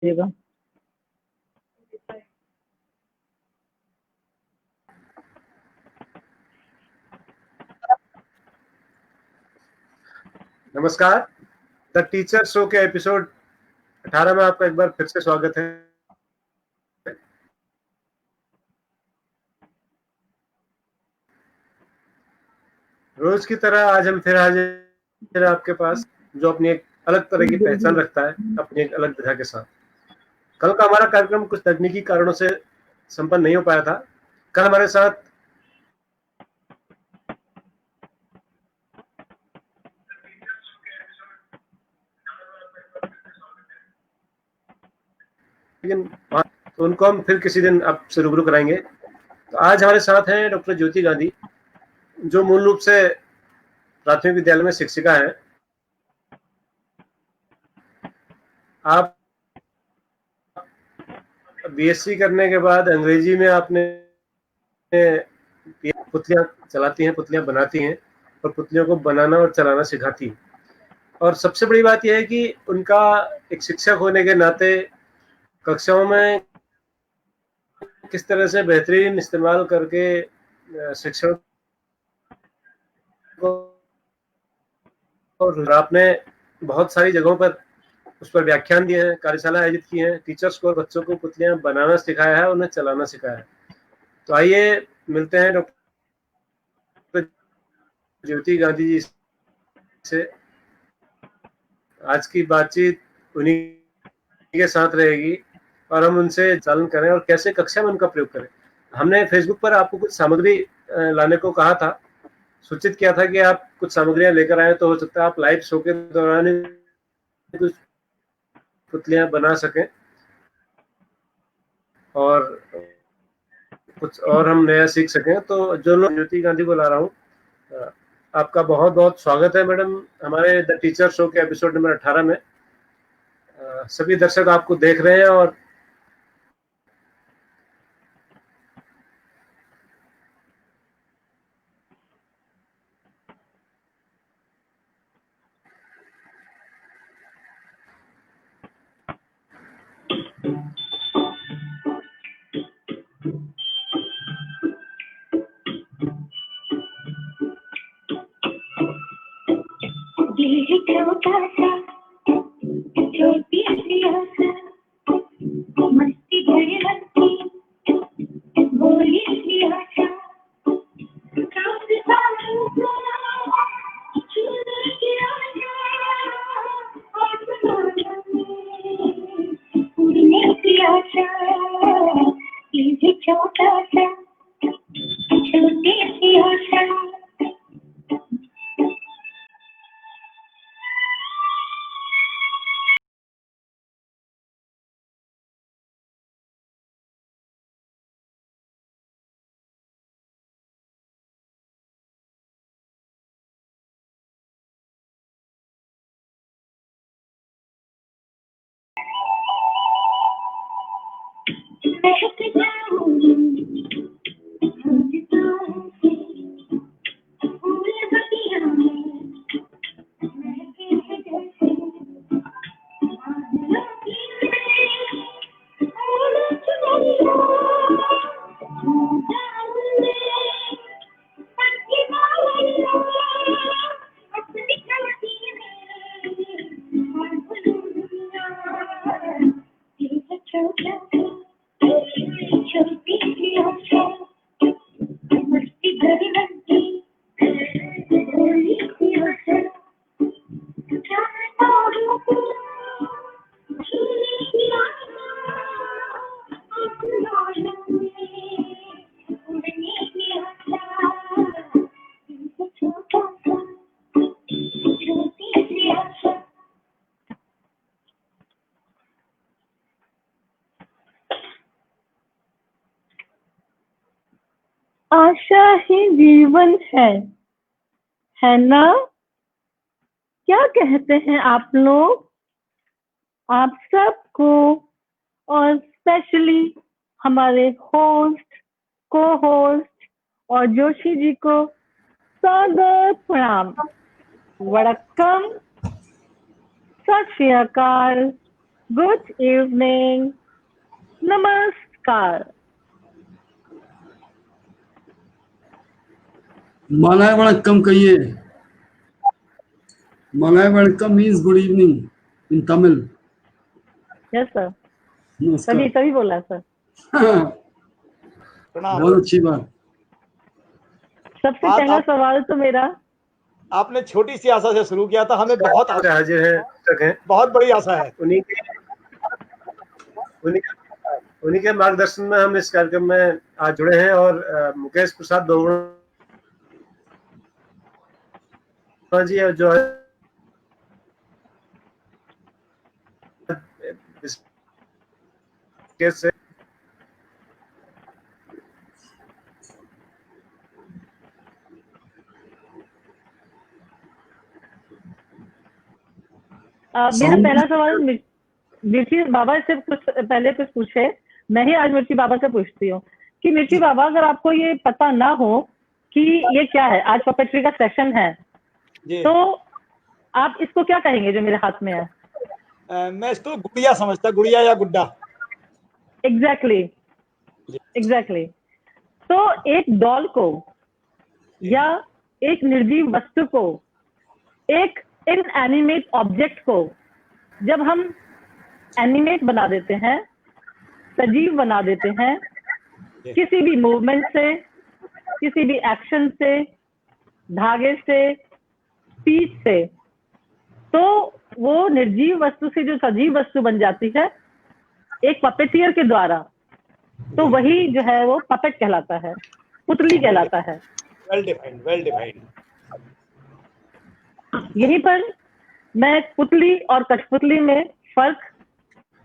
दीजिएगा। नमस्कार, the teacher show के एपिसोड 18 में आपका एक बार फिर से स्वागत है। रोज की तरह आज हम फिर हाजिर हैं आपके पास, जो अपनी एक अलग तरह की पहचान रखता है, अपनी एक अलग दिशा के साथ। कल का हमारा कार्यक्रम कुछ तकनीकी कारणों से संपन्न नहीं हो पाया था। कल हमारे साथ लेकिन तो उनको हम फिर किसी दिन आपसे रूबरू कराएंगे। तो आज हमारे साथ हैं डॉक्टर ज्योति गांधी, जो मूल रूप से प्राथमिक विद्यालय में शिक्षिका हैं। आप बीएससी करने के बाद अंग्रेजी में आपने पुतलियां चलाती हैं, पुतलियां बनाती हैं और पुतलियों को बनाना और चलाना सिखाती हैं। और सबसे बड़ी बात यह है कि उनका एक शिक्षक होने के नाते कक्षाओं में किस तरह से बेहतरीन इस्तेमाल करके शिक्षण को, और आपने बहुत सारी जगहों पर उस पर व्याख्यान दिए हैं, कार्यशाला आयोजित की हैं, टीचर्स को और बच्चों को पुतलियां बनाना सिखाया है, उन्हें चलाना सिखाया है। तो आइए मिलते हैं डॉक्टर ज्योति गांधी जी से। आज की बातचीत उन्हीं के साथ रहेगी और हम उनसे चालन करें और कैसे कक्षा में उनका प्रयोग करें। हमने फेसबुक पर आपको कुछ सामग्री लाने को कहा था, सूचित किया था कि आप कुछ सामग्रियां लेकर आए, तो हो सकता है आप लाइव शो के दौरान कुछ पुतलियां बना सकें और कुछ और हम नया सीख सकें। तो जो लोग ज्योति गांधी को ला रहा हूँ, आपका बहुत बहुत स्वागत है मैडम हमारे द टीचर शो के एपिसोड नंबर 18 में। सभी दर्शक आपको देख रहे हैं और मस्ती भरी मस्ती बोली सी आशा छोटा सा छोटी सी आशा। महक जाऊंगी फूल बगिया में महके हैं जैसे बादलों की फूल चुनरिया झूम जाऊंगी पत्ती बावरिया अपनी कलकी में और बुलंदियां ये छोटा छोटी सी आशा मस्ती भरी मस्ती बोली सी आशा जानता हूँ झूली की आशा आसमानों में उड़ने की आशा ये छोटा सा छोटी सी आशा। आशा ही जीवन है ना? क्या कहते हैं आप लोग? आप सबको और स्पेशली हमारे होस्ट, को होस्ट और जोशी जी को स्वागत, प्रणाम, वड़क्कम, सत श्री अकाल, गुड इवनिंग, नमस्कार। Malay Vanakkam kahiye. Malay Vanakkam means good evening in Tamil. Yes sir, नमस्कार। तभी तभी बोला सर। प्रणाम। बहुत अच्छी बात। सबसे बात पहला आप- सवाल तो मेरा, आपने छोटी सी आशा से शुरू किया था, हमें बहुत हाजिर हैं तक हैं बहुत बड़ी आशा है। उन्हीं के मार्गदर्शन में हम इस कार्यक्रम में आज जुड़े हैं और मुकेश प्रसाद दोगुणा जी जो है इस केस से मेरा पहला सवाल मिर्ची बाबा से कुछ पहले कुछ पूछे, मैं ही आज मिर्ची बाबा से पूछती हूँ कि मिर्ची बाबा, अगर आपको ये पता ना हो कि ये क्या है, आज पपेट्री का सेशन है, जी। तो आप इसको क्या कहेंगे जो मेरे हाथ में है? मैं इसको गुड़िया समझता, गुड़िया या गुड्डा। एग्जैक्टली। तो एक डॉल को या एक निर्जीव वस्तु को, एक इनएनिमेट ऑब्जेक्ट को जब हम एनिमेट बना देते हैं, सजीव बना देते हैं, किसी भी मूवमेंट से, किसी भी एक्शन से, धागे से, स्पीच से, तो वो निर्जीव वस्तु से जो सजीव वस्तु बन जाती है एक पपेटियर के द्वारा, तो वही जो है वो पपेट कहलाता है, पुतली कहलाता है। Well defined. यहीं पर मैं पुतली और कठपुतली में फर्क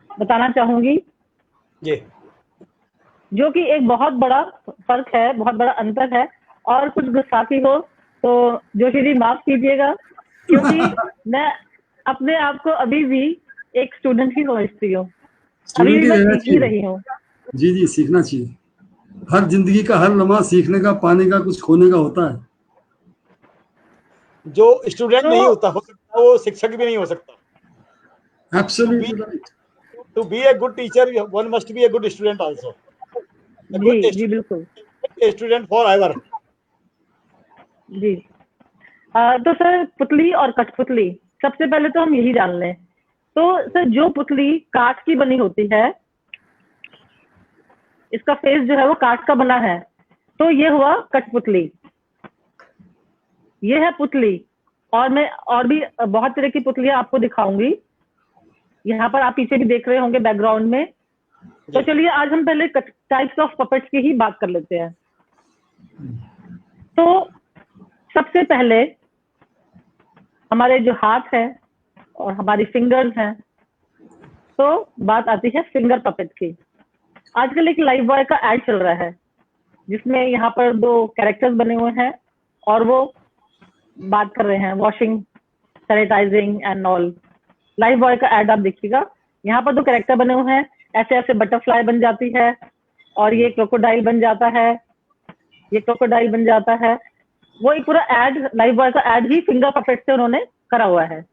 बताना चाहूंगी, जी। जो कि एक बहुत बड़ा फर्क है, बहुत बड़ा अंतर है। और कुछ गुस्साखी हो तो जोशी जी माफ कीजिएगा, क्योंकि मैं अपने आप को अभी भी एक स्टूडेंट ही समझती हूँ, अभी भी मैं सीख ही रही हूँ। जी सीखना चाहिए। हर जिंदगी का हर लम्हा सीखने का, पाने का, कुछ खोने का होता है। जो स्टूडेंट नहीं हो सकता वो शिक्षक भी नहीं हो सकता। Absolutely right. To be a good teacher one must be a good student also. जी बिल्कुल, स्टूडेंट फॉर एवर। जी। तो सर, पुतली और कठपुतली, सबसे पहले तो हम यही जान लें। तो सर, जो पुतली काठ की बनी होती है, इसका फेस जो है वो काठ का बना है, तो ये हुआ कठपुतली। ये है पुतली। और मैं और भी बहुत तरह की पुतलियां आपको दिखाऊंगी, यहाँ पर आप पीछे भी देख रहे होंगे बैकग्राउंड में। तो चलिए आज हम पहले टाइप्स ऑफ पपेट्स की ही बात कर लेते हैं। तो सबसे पहले हमारे जो हाथ है और हमारी फिंगर्स हैं, तो बात आती है फिंगर पपेट की। आजकल एक लाइफ बॉय का एड चल रहा है जिसमें यहाँ पर 2 कैरेक्टर्स बने हुए हैं और वो बात कर रहे हैं washing, sanitising and all. Lifebuoy का एड आप देखिएगा, यहाँ पर 2 कैरेक्टर बने हुए हैं, ऐसे ऐसे बटरफ्लाई बन जाती है और ये क्रोकोडाइल बन जाता है, ये क्रोकोडाइल बन जाता है। वो एक पूरा एड, लाइफ बॉय का एड ही फिंगर पपेट से उन्होंने करा हुआ है।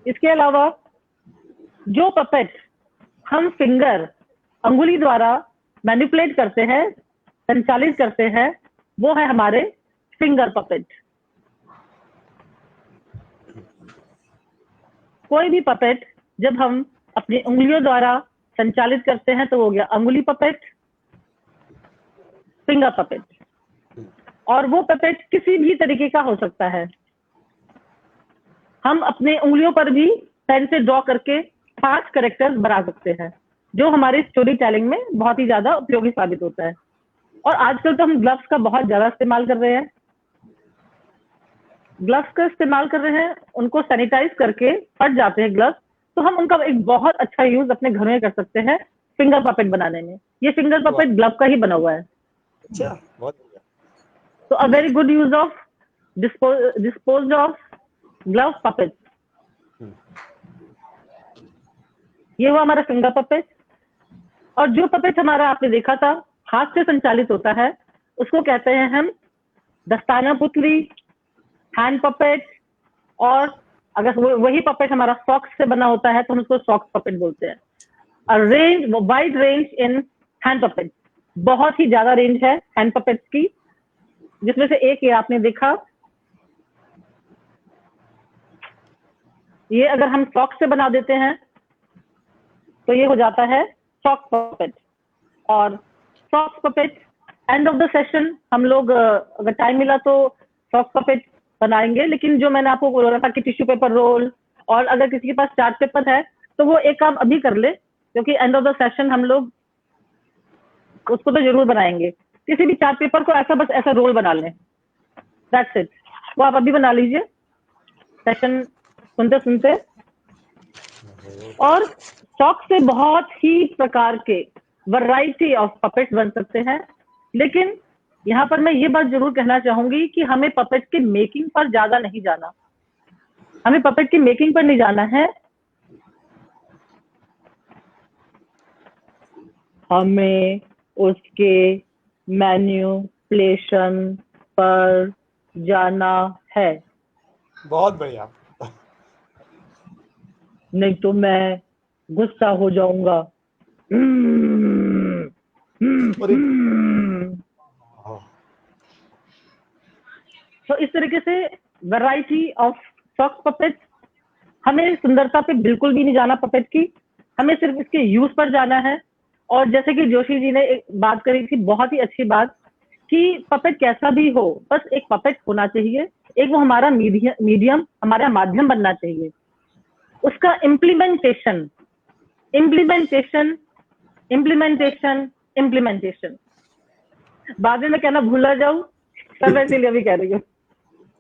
इसके अलावा जो पपेट हम फिंगर, अंगुली द्वारा मैनिपुलेट करते हैं, संचालित करते हैं, वो है हमारे फिंगर पपेट। कोई भी पपेट जब हम अपनी उंगलियों द्वारा संचालित करते हैं तो वो हो गया अंगुली पपेट, फिंगर पपेट। और वो पपेट किसी भी तरीके का हो सकता है। हम अपने उंगलियों पर भी पेन से ड्रॉ करके 5 कैरेक्टर्स बना सकते हैं, जो हमारी स्टोरी टेलिंग में बहुत ही ज्यादा उपयोगी साबित होता है। और आजकल तो हम ग्लव्स का बहुत ज्यादा इस्तेमाल कर रहे हैं। ग्लव्स का इस्तेमाल कर रहे हैं, उनको सैनिटाइज करके फट जाते हैं ग्लव्स, तो हम उनका एक बहुत अच्छा यूज अपने घर में कर सकते हैं फिंगर पपेट बनाने में। ये फिंगर पपेट ग्लव का ही बना हुआ है। अच्छा, बहुत बढ़िया। तो a very good use of dispose of glove puppet. ये हुआ हमारा फिंगर पपेट। और जो पपेट हमारा आपने देखा था हाथ से संचालित होता है, उसको कहते हैं हम दस्ताना पुतली, हैंड पपेट और अगर वही पपेट हमारा सॉक्स से बना होता है तो हम उसको सॉक्स पपेट बोलते हैं। Range, wide range in hand puppet, बहुत ही ज्यादा रेंज है हैंड पपेट्स की, जिसमें से एक ये आपने देखा, ये अगर हम सॉक्स से बना देते हैं तो ये हो जाता है सॉक्स पपेट। और socks puppet end of the session हम लोग अगर टाइम मिला तो सॉक्स पपेट बनाएंगे, लेकिन जो मैंने आपको बोला था कि टिश्यू पेपर रोल, और अगर किसी के पास चार्ट पेपर है तो वो एक काम अभी कर ले, क्योंकि एंड ऑफ द सेशन हम लोग उसको तो जरूर बनाएंगे। किसी भी चार्ट पेपर को ऐसा, बस ऐसा रोल बना लें, दैट्स इट। वो आप अभी बना लीजिए सेशन सुनते सुनते। और सॉक्स से बहुत ही प्रकार के वैरायटी ऑफ पपेट्स बन सकते हैं, लेकिन यहाँ पर मैं ये बात जरूर कहना चाहूंगी कि हमें पपेट के मेकिंग पर ज्यादा नहीं जाना, हमें पपेट की मेकिंग पर नहीं जाना है, हमें उसके मैन्युपुलेशन पर जाना है। बहुत बढ़िया। नहीं तो मैं गुस्सा हो जाऊंगा। अरे तो इस तरीके से वैरायटी ऑफ सॉक्स पपेट। हमें सुंदरता पे बिल्कुल भी नहीं जाना पपेट की, हमें सिर्फ इसके यूज पर जाना है। और जैसे कि जोशी जी ने एक बात करी थी, बहुत ही अच्छी बात, कि पपेट कैसा भी हो, बस एक पपेट होना चाहिए, एक वो हमारा मीडियम, हमारा माध्यम बनना चाहिए। उसका इम्प्लीमेंटेशन इम्प्लीमेंटेशन इम्प्लीमेंटेशन इम्प्लीमेंटेशन बाद में मैं कहना भूला जाऊं, तब मैं इसीलिए भी कह रही हूँ,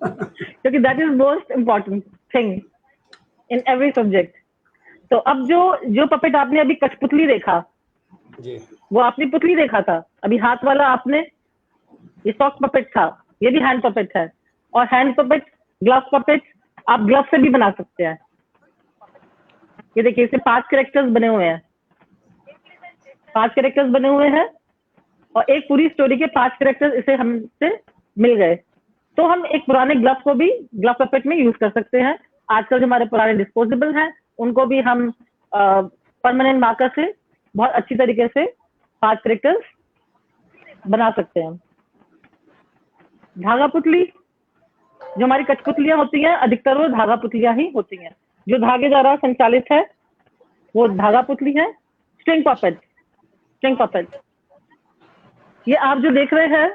क्योंकि that is most important thing in every subject. तो अब जो पपेट आपने अभी कठपुतली देखा जी, वो आपने पुतली देखा था, अभी हाथ वाला आपने, ये सॉक्स पपेट था, ये भी हैंड पपेट है। और हैंड पपेट, ग्लव पपेट आप ग्लव से भी बना सकते हैं। ये देखिए, इसे 5 कैरेक्टर्स बने हुए हैं, 5 कैरेक्टर्स बने हुए हैं, और एक पूरी स्टोरी के 5 कैरेक्टर्स इसे हमसे मिल गए। तो हम एक पुराने ग्लव को भी ग्लव पपेट में यूज कर सकते हैं। आजकल जो हमारे पुराने डिस्पोजेबल हैं उनको भी हम परमानेंट मार्कर से बहुत अच्छी तरीके से 5 कैरेक्टर्स बना सकते हैं। धागा पुतली, जो हमारी कठपुतलियां होती हैं, अधिकतर वो धागा पुतलियां ही होती हैं, जो धागे द्वारा संचालित है वो धागा पुतली है। स्ट्रिंग पपेट, स्ट्रिंग पपेट, ये आप जो देख रहे हैं,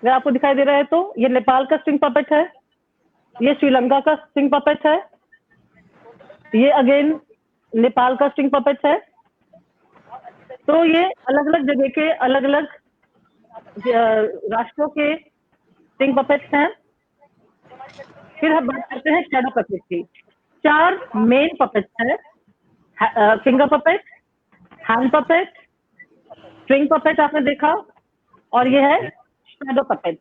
अगर आपको दिखाई दे रहा है तो ये नेपाल का स्ट्रिंग पपेट है, ये श्रीलंका का स्ट्रिंग पपेट है, ये अगेन नेपाल का स्ट्रिंग पपेट है। तो ये अलग अलग जगह के अलग अलग राष्ट्रों के स्ट्रिंग पपेट्स हैं। फिर हम बात करते हैं शैडो पपेट की। 4 मेन पपेट्स हैं, finger puppet, hand puppet, string puppet आपने देखा, और ये है शैडो पपेट।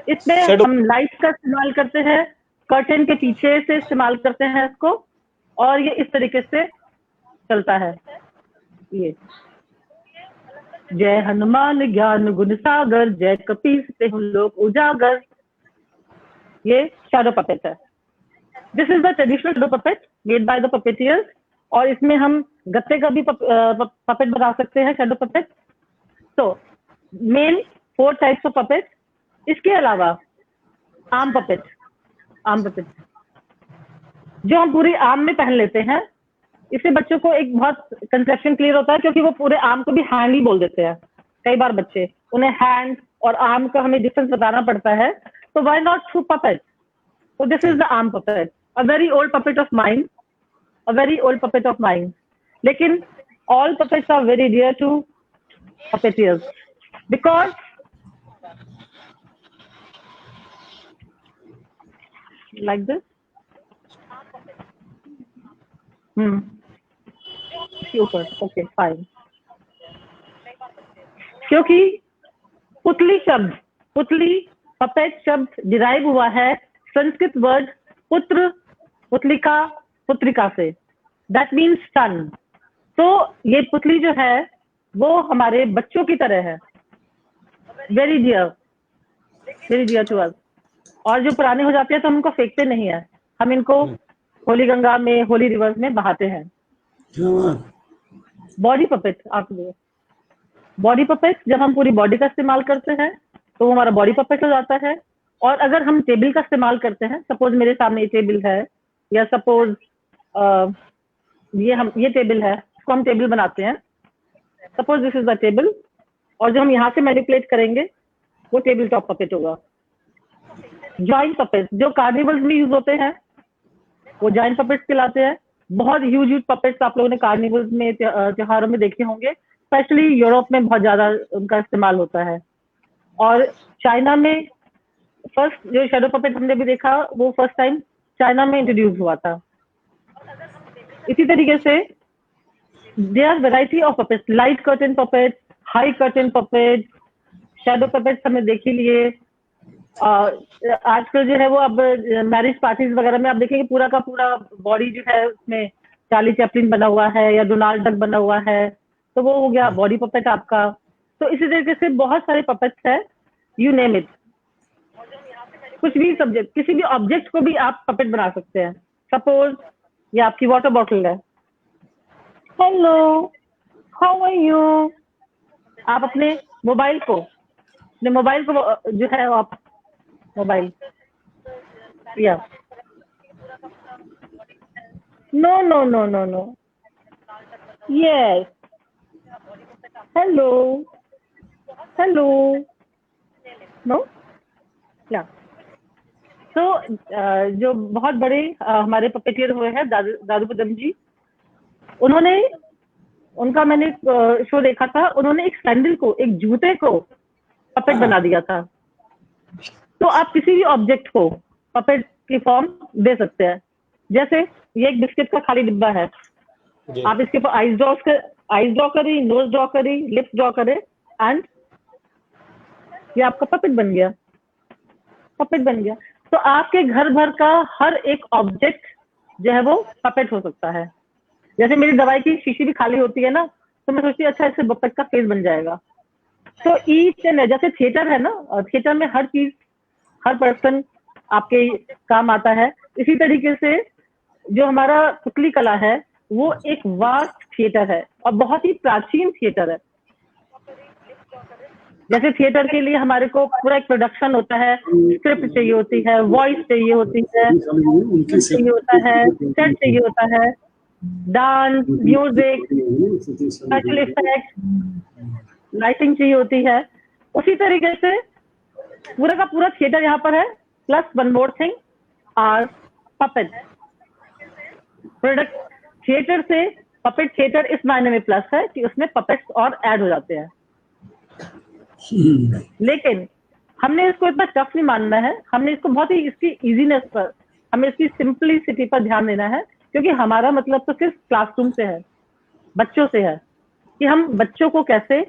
इसमें हम लाइट का इस्तेमाल करते हैं, कर्टेन के पीछे से इस्तेमाल करते हैं इसको, और ये इस तरीके से चलता है। ये जय हनुमान ज्ञान गुण सागर, जय कपीस से हम लोग उजागर, ये शैडो पपेट है। This is the traditional shadow puppet made by the puppeteers. और इसमें हम गत्ते का भी पपेट बना सकते हैं, शैडो पपेट। तो मेन 4 टाइप्स ऑफ पपेट। इसके अलावा आर्म पपेट, आर्म पपेट जो हम पूरी आर्म में पहन लेते हैं। इससे बच्चों को एक बहुत कंसेप्शन क्लियर होता है, क्योंकि वो पूरे आर्म को भी हैंड ही बोल देते हैं कई बार बच्चे, उन्हें हैंड और आर्म का हमें डिफरेंस बताना पड़ता है। तो why not through puppet? So this is the arm puppet, a very old puppet of mine, a very old puppet of mine. लेकिन all puppets are very dear to puppeteers because like this. ऊपर, okay, fine. क्योंकि पुतली शब्द, पुतली puppet शब्द derive हुआ है Sanskrit word पुत्र, पुतलिका, पुत्रिका से, दैट मीन्स सन। तो ये पुतली जो है वो हमारे बच्चों की तरह है, वेरी डियर टू अस। और जो पुराने हो जाते हैं तो हम उनको फेंकते नहीं है, हम इनको होली गंगा में, होली रिवर्स में बहाते हैं। क्या बात। बॉडी पपेट, आपको बॉडी पपेट जब हम पूरी बॉडी का इस्तेमाल करते हैं तो वो हमारा बॉडी पपेट हो जाता है। और अगर हम टेबल का इस्तेमाल करते हैं, सपोज मेरे सामने ये टेबल है, या सपोज ये टेबल है, इसको हम टेबल बनाते हैं, suppose this is the table, और जो हम यहाँ से मैनिपुलेट करेंगे वो टेबल टॉप पपेट होगा। जॉइंट पपेट जो कार्निवल्स में यूज होते हैं वो जॉइंट पपेट्स कहलाते हैं। बहुत ह्यूज पपेट्स आप लोगों ने कार्निवल्स में, त्योहारों में देखे होंगे, स्पेशली यूरोप में बहुत ज्यादा उनका इस्तेमाल होता है। और चाइना में फर्स्ट जो शैडो पपेट हमने भी देखा वो फर्स्ट टाइम चाइना में इंट्रोड्यूस हुआ था। इसी तरीके से there are variety of puppets, light curtain puppet, high curtain puppet, shadow puppets हमने देख ही लिए। आजकल जो है वो अब मैरिज पार्टीज वगैरह में आप देखेंगे पूरा का पूरा बॉडी जो है उसमें चार्ली चैपलिन बना हुआ है या डोनाल्ड डक बना हुआ है, तो वो हो गया बॉडी पपेट आपका। तो इसी तरीके से बहुत सारे पपेट्स है, यू नेम इट। कुछ भी सब्जेक्ट, किसी भी ऑब्जेक्ट को भी आप पपेट बना सकते हैं। सपोज ये आपकी वाटर बॉटल है, हेलो हाउ आर यू, आप अपने मोबाइल को जो है आप मोबाइल या no no no no no yes hello hello no yeah. तो जो बहुत बड़े हमारे पपेटियर हुए हैं दादू पदम जी, उनका मैंने शो देखा था, उन्होंने एक सैंडल को, एक जूते को पपेट बना दिया था। तो आप किसी भी ऑब्जेक्ट को पपेट की फॉर्म दे सकते हैं। जैसे ये एक बिस्किट का खाली डिब्बा है, आप इसके ऊपर आईज ड्रॉ करी, नोज ड्रॉ करी, लिप्स ड्रॉ करे, एंड ये आपका पपेट बन गया, पपेट बन गया। तो आपके घर भर का हर एक ऑब्जेक्ट जो है वो पपेट हो सकता है। जैसे मेरी दवाई की शीशी भी खाली होती है ना, तो मैं सोचती हूँ अच्छा इससे पपेट का फेस बन जाएगा। तो ईच एंड, जैसे थिएटर है ना, थिएटर में हर चीज, हर पर्सन आपके काम आता है। इसी तरीके से जो हमारा पुतली कला है वो एक वास्ट थिएटर है और बहुत ही प्राचीन थिएटर है। जैसे थिएटर के लिए हमारे को पूरा एक प्रोडक्शन होता है, स्क्रिप्ट चाहिए होती है, वॉइस चाहिए होती है, चाहिए होता है, सेट चाहिए होता है, dance, music, special effect, lighting चाहिए होती है। उसी तरीके से पूरा का पूरा थिएटर यहाँ पर है, plus one more thing are puppet product. Theatre से पपेट थिएटर इस मायने में प्लस है कि उसमें पपेट्स और ऐड हो जाते हैं। लेकिन हमने इसको इतना टफ नहीं मानना है, हमने इसको बहुत ही इसकी इजीनेस पर, हमें इसकी सिंपलिसिटी पर ध्यान देना है, क्योंकि हमारा मतलब तो सिर्फ क्लासरूम से है, बच्चों से है, कि हम बच्चों को कैसे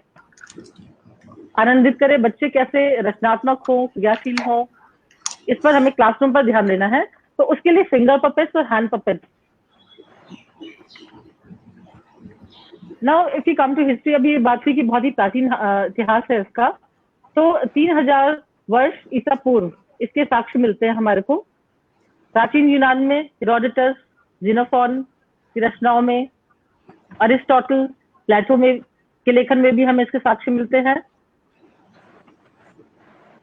आनंदित करें, बच्चे कैसे रचनात्मक हो, क्रियाशील हो, इस पर हमें क्लासरूम पर ध्यान देना है। तो उसके लिए फिंगर पपेट्स और hand puppets. Now if you come to history, अभी बात हुई कि बहुत ही प्राचीन इतिहास है इसका, तो 3000 वर्ष ईसा पूर्व इसके साक्ष्य मिलते हैं हमारे को। प्राचीन यूनान में हेरोडोटस, जिनोफोन की रचनाओं में, अरिस्टोटल, प्लेटो में के लेखन में भी हमें इसके साक्ष्य मिलते हैं।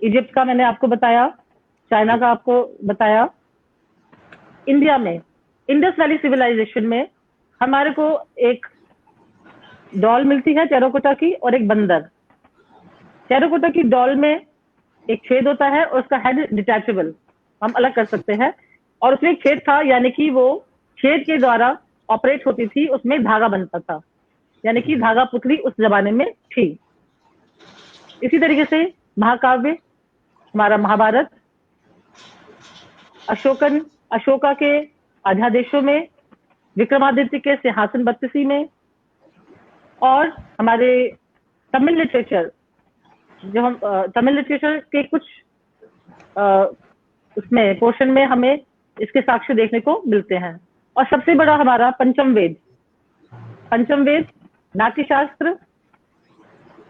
इजिप्ट का मैंने आपको बताया, चाइना का आपको बताया। इंडिया में इंडस वैली सिविलाइजेशन में हमारे को एक डॉल मिलती है टेराकोटा की और एक बंदर। टेराकोटा की डॉल में एक छेद होता है और उसका हेड डिटैचेबल, हम अलग कर सकते हैं, और उसमें एक छेद था, यानी कि वो छेद के द्वारा ऑपरेट होती थी, उसमें धागा बनता था, यानी कि धागा पुतली उस जमाने में थी। इसी तरीके से महाकाव्य, हमारा महाभारत, अशोका के अध्यादेशों में, विक्रमादित्य के सिंहासन बत्तीसी में, और हमारे तमिल लिटरेचर, जो हम तमिल लिटरेचर के कुछ उसमें पोर्शन में हमें इसके साक्ष्य देखने को मिलते हैं। और सबसे बड़ा हमारा पंचम वेद, नाट्य शास्त्र,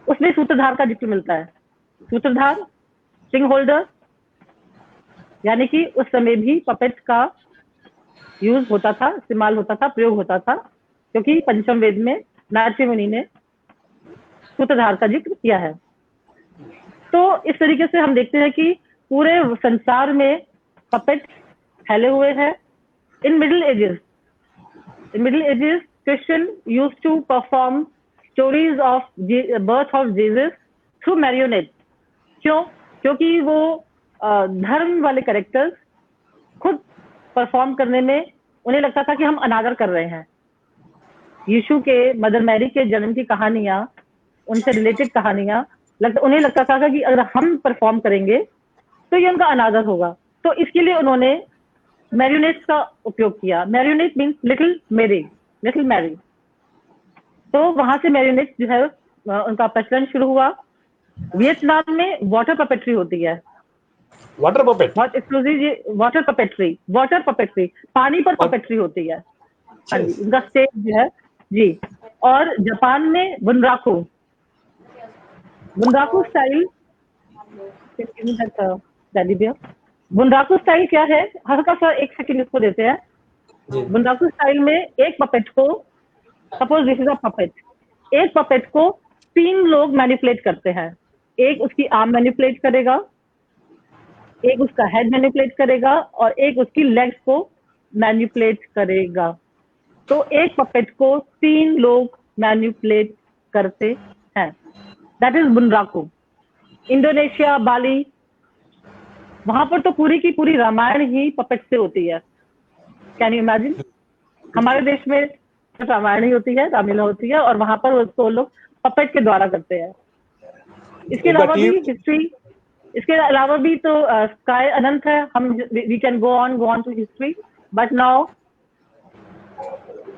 उसमें सूत्रधार का जिक्र मिलता है। सूत्रधार, स्ट्रिंग होल्डर, यानी कि उस समय भी पपेट का यूज होता था, इस्तेमाल होता था, प्रयोग होता था, क्योंकि पंचम वेद में नारद मुनि ने सूत्रधार का जिक्र किया है। तो इस तरीके से हम देखते हैं कि पूरे संसार में पपेट फैले हुए हैं। In middle ages Christian use to perform stories of birth of Jesus through marionette. क्यों? क्योंकि वो धर्म वाले कैरेक्टर्स खुद परफॉर्म करने में उन्हें लगता था कि हम अनादर कर रहे हैं। यीशु के, मदर मैरी के जन्म की कहानियां, उनसे रिलेटेड कहानियां उन्हें लगता था कि अगर हम परफॉर्म करेंगे तो ये उनका अनादर होगा। तो इसके लिए उन्होंने मैरियोनेट्स का उपयोग किया। मैरियोनेट मीन्स लिटिल मैरी। तो वहां से मैरियोनेट जो है उनका प्रचलन शुरू हुआ। वियतनाम में वाटर पपेट्री होती है, वाटर पपेट, बहुत एक्सक्लूसिव वाटर पपेट्री, पानी पर पपेट्री होती है। हाँ जी, उनका स्टेज जो है जी। और जापान में बुनराकू स्टाइल, बुनराकू स्टाइल क्या है, हल्का सा एक सेकंड इसको देते हैं। बुनराकू स्टाइल में एक पपेट को, suppose this is a puppet, एक पपेट को 3 लोग मैनिपुलेट करते हैं। एक उसकी आर्म मैनिपुलेट करेगा, एक उसका हेड मैनिपुलेट करेगा और एक उसकी लेग्स को मैनिपुलेट करेगा। तो एक पपेट को 3 लोग मैनिपुलेट करते हैं। That is bunraku. Indonesia, Bali, वहां पर तो पूरी की पूरी रामायण ही पपेट से होती है। Can you imagine? हमारे देश में रामायण ही होती है, रामलीला होती है, और वहां पर उसको लोग पपेट के द्वारा करते हैं। इसके अलावा भी तो स्काई अनंत है। हम we can go on to history, but now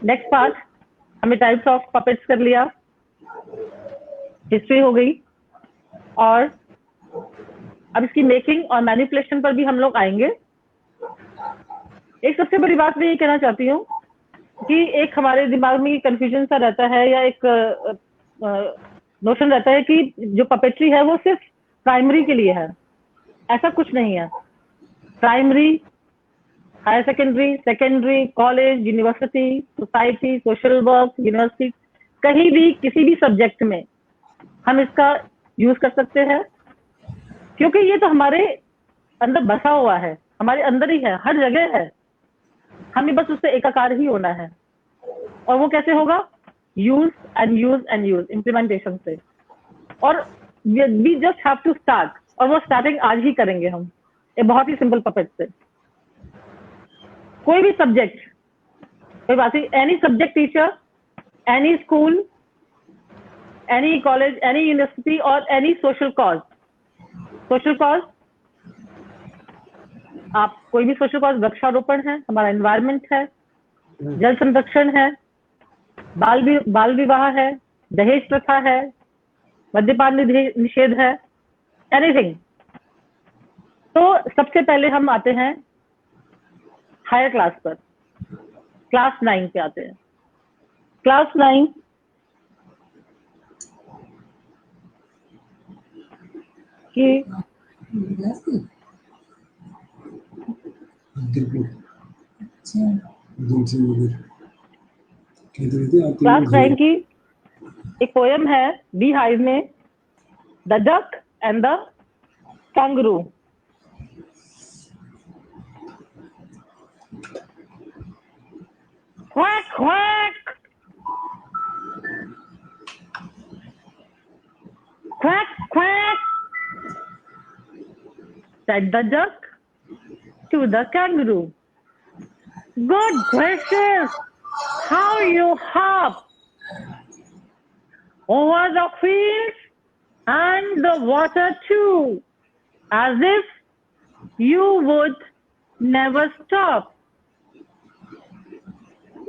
next part हमें टाइप्स ऑफ पपेट्स कर लिया, हिस्ट्री हो गई, और अब इसकी मेकिंग और मैनिपुलेशन पर भी हम लोग आएंगे। एक सबसे बड़ी बात मैं ये कहना चाहती हूँ कि एक हमारे दिमाग में कंफ्यूजन सा रहता है, या एक नोशन रहता है कि जो पपेट्री है वो सिर्फ प्राइमरी के लिए है। ऐसा कुछ नहीं है। Primary, higher secondary, college, university, society, social work, university, कहीं भी किसी भी सब्जेक्ट में हम इसका यूज कर सकते हैं, क्योंकि ये तो हमारे अंदर बसा हुआ है, हमारे अंदर ही है, हर जगह है। हमें बस उससे एकाकार ही होना है। और वो कैसे होगा? यूज एंड यूज इम्प्लीमेंटेशन से। और we just have to start, और वो स्टार्टिंग आज ही करेंगे हम, एक बहुत ही सिंपल पपेट से। कोई भी सब्जेक्ट, कोई बात नहीं, any subject teacher, any school, any college, any university, और एनी सोशल कॉज, आप कोई भी सोशल कॉज, वृक्षारोपण है, हमारा एनवायरमेंट है, जल संरक्षण है, बाल विवाह है, दहेज प्रथा है, मद्यपान निषेध है, एनीथिंग। तो सबसे पहले हम आते हैं हायर क्लास पर, क्लास 9 पे आते हैं। क्लास 9 की क्लास 9 की एक पोयम है बी हाइव में, the duck and the kangaroo. Quack, quack. Quack, quack, said the duck to the kangaroo. Good gracious, how you hop over the fields and the water too, as if you would never stop.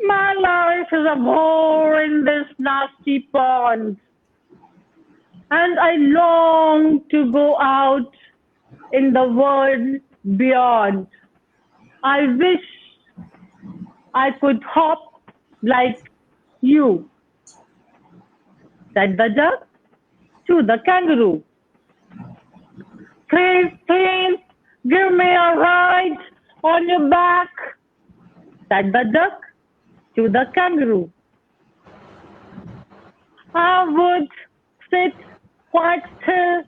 My life is a bore in this nasty pond, and I long to go out in the world beyond. I wish I could hop like you, said the duck to the kangaroo. Please, please, give me a ride on your back. said the duck to the kangaroo. I would sit quite still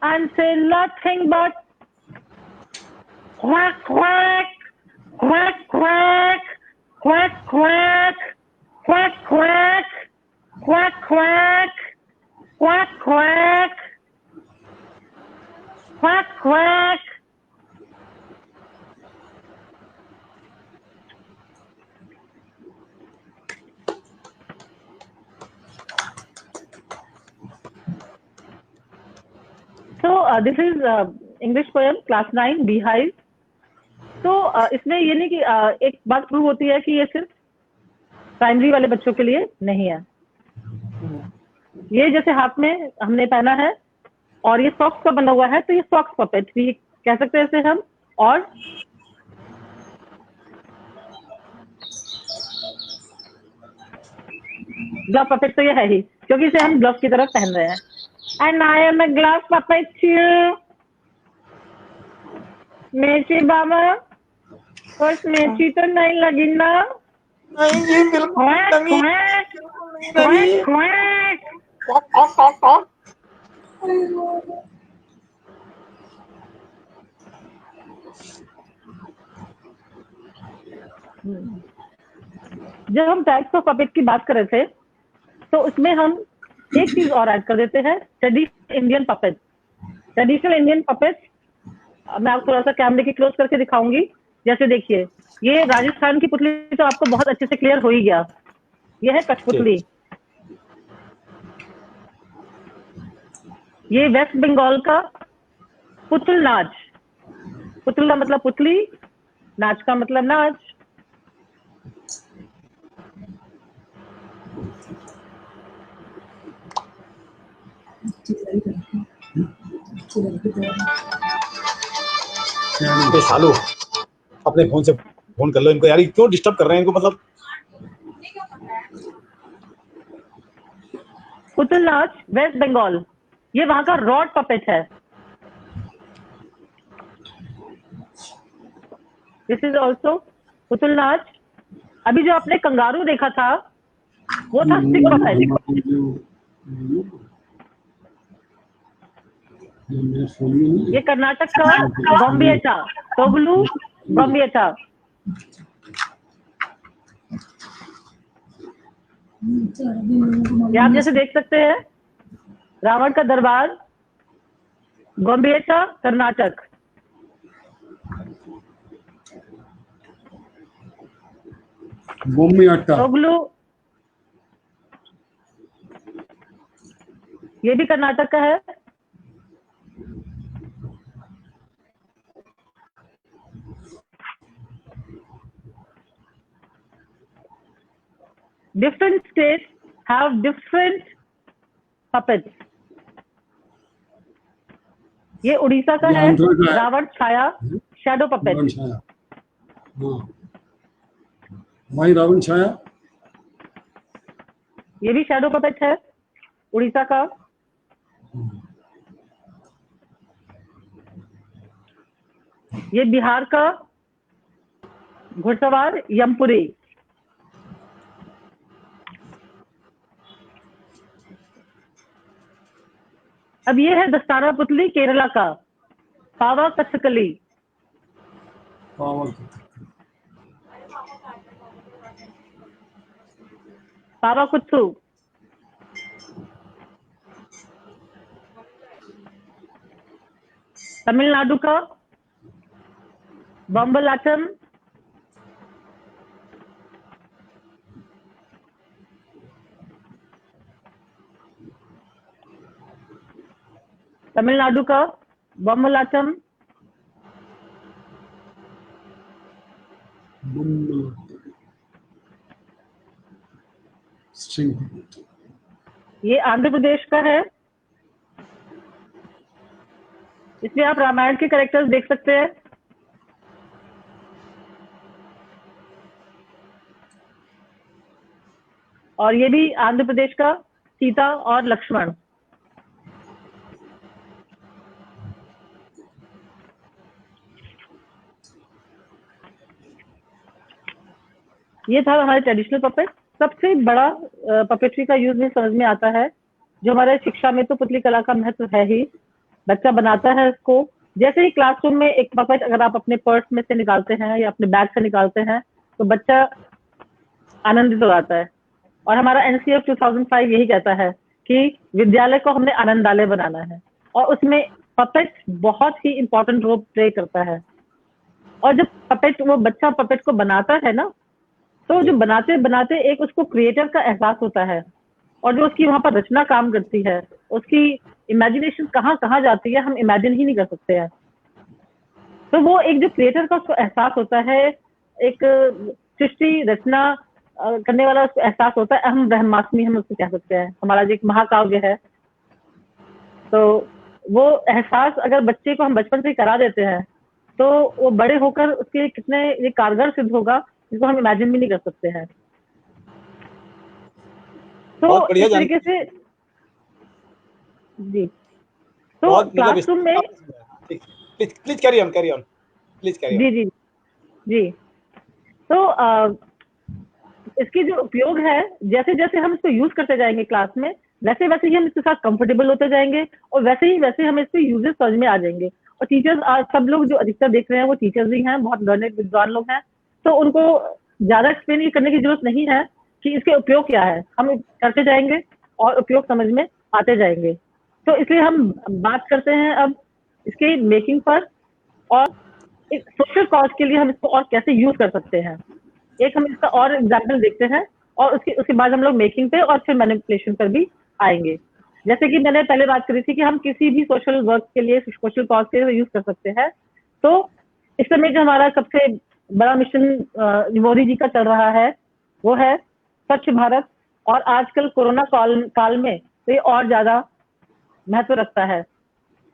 and say nothing but quack, quack, quack, quack, quack, quack, quack, quack, quack, quack, quack, quack, quack, quack. So this is English poem class 9 Beehive. तो इसमें ये नहीं कि एक बात prove होती है कि ये सिर्फ प्राइमरी वाले बच्चों के लिए नहीं है। ये जैसे हाथ में हमने पहना है और ये सॉक्स का बना हुआ है, तो ये सॉक्स पपेट भी कह सकते हैं इसे हम। और ग्लव पपेट तो ये है ही, क्योंकि इसे हम ग्लव की तरफ पहन रहे हैं। And I am a glove puppet to Mechi बाबा, बस मेची तो नहीं लगी ना। नहीं जी बिल्कुल नहीं। Quack, quack. जब हम टाइप्स ऑफ पपेट की बात कर रहे थे, तो उसमें हम एक चीज और ऐड कर देते हैं, traditional Indian puppet. Traditional Indian puppet मैं आपको थोड़ा सा कैमरे की क्लोज करके दिखाऊंगी। जैसे देखिए, ये राजस्थान की पुतली तो आपको बहुत अच्छे से क्लियर हो ही गया। ये है कठपुतली। ये वेस्ट बंगाल का पुतल नाच। पुतल का मतलब पुतली, नाच का मतलब नाच। बे सालो, अपने फोन से फोन कर लो इनको यार, ये क्यों डिस्टर्ब कर रहे हैं इनको, मतलब। पुतल नाच वेस्ट बंगाल, ये वहां का रॉड पपेट है। दिस इज ऑल्सो पुतल नाच। अभी जो आपने कंगारू देखा था, वो था स्टिक पपेट। ये कर्नाटक का गोम्बियाटा, तोगलू गोम्बियाटा। ये आप जैसे देख सकते हैं, रावण का दरबार, गोम्बियाटा, कर्नाटक। तोगलू, ये भी कर्नाटक का है। Different states have different puppets. ये उड़ीसा का है, रावण छाया, शैडो पपेट। भाई रावण छाया, ये भी शैडो पपेट है, उड़ीसा का। ये बिहार का घुड़सवार यमपुरी। अब ये है दस्ताना पुतली केरला का, पावा कथकली। पावा कुत्थू। तमिलनाडु का बम्बलाचम। तमिलनाडु का बम्बलाचम। ये आंध्र प्रदेश का है। इसमें आप रामायण के कैरेक्टर्स देख सकते हैं। और ये भी आंध्र प्रदेश का सीता और लक्ष्मण। ये था हमारे ट्रेडिशनल पपेट। सबसे बड़ा पपेट्री का यूज में समझ में आता है, जो हमारे शिक्षा में तो पुतली कला का महत्व है ही। बच्चा बनाता है इसको, जैसे ही क्लासरूम में एक पपेट अगर आप अपने पर्स में से निकालते हैं या अपने बैग से निकालते हैं तो बच्चा आनंदित हो जाता है। और हमारा NCF 2005 यही कहता है कि विद्यालय को हमने आनंदालय बनाना है, और उसमें पपेट बहुत ही इंपॉर्टेंट रोल प्ले करता है। और जब पपेट वो बच्चा पपेट को बनाता है ना, तो जो बनाते बनाते एक उसको क्रिएटर का एहसास होता है, और जो उसकी वहां पर रचना काम करती है, उसकी इमेजिनेशन कहाँ कहाँ जाती है हम इमेजिन ही नहीं कर सकते हैं। तो वो एक जो क्रिएटर का उसको एहसास होता है, एक सृष्टि रचना करने वाला उसको एहसास होता है। अहम ब्रह्मास्मि हम उसको कह सकते हैं, हमारा जो एक महाकाव्य है। तो वो एहसास अगर बच्चे को हम बचपन से ही करा देते हैं तो वो बड़े होकर उसके लिए कितने ये कारगर सिद्ध होगा, जिसको हम इमेजिन भी नहीं कर सकते हैं। तो बहुत बढ़िया इस तरीके से जी, तो बहुत मतलब क्लासरूम में please carry on please carry on. जी जी जी, तो इसके जो उपयोग है, जैसे जैसे हम इसको यूज करते जाएंगे क्लास में, वैसे वैसे ही हम इसके साथ कंफर्टेबल होते जाएंगे, और वैसे ही वैसे हम इसके यूजेस समझ में आ जाएंगे। और टीचर्स आज सब लोग जो अधिकतर देख रहे हैं वो टीचर्स ही हैं, बहुत लर्नेड विद्वान लोग हैं, तो उनको ज्यादा एक्सप्लेन करने की जरूरत नहीं है कि इसके उपयोग क्या है। हम करते जाएंगे और उपयोग समझ में आते जाएंगे। तो इसलिए हम बात करते हैं अब इसके मेकिंग पर, और एक सोशल कॉज के लिए हम इसको और कैसे यूज कर सकते हैं। एक हम इसका और एग्जाम्पल देखते हैं, और उसके बाद हम लोग मेकिंग पे और फिर मैनिपुलेशन पर भी आएंगे। जैसे कि मैंने पहले बात करी थी कि हम किसी भी सोशल वर्क के लिए, सोशल कॉज के लिए यूज कर सकते हैं। तो इस समय जो हमारा सबसे बड़ा मिशन मोदी जी का चल रहा है वो है स्वच्छ भारत, और आजकल कोरोना काल में तो ये और ज्यादा महत्व रखता है।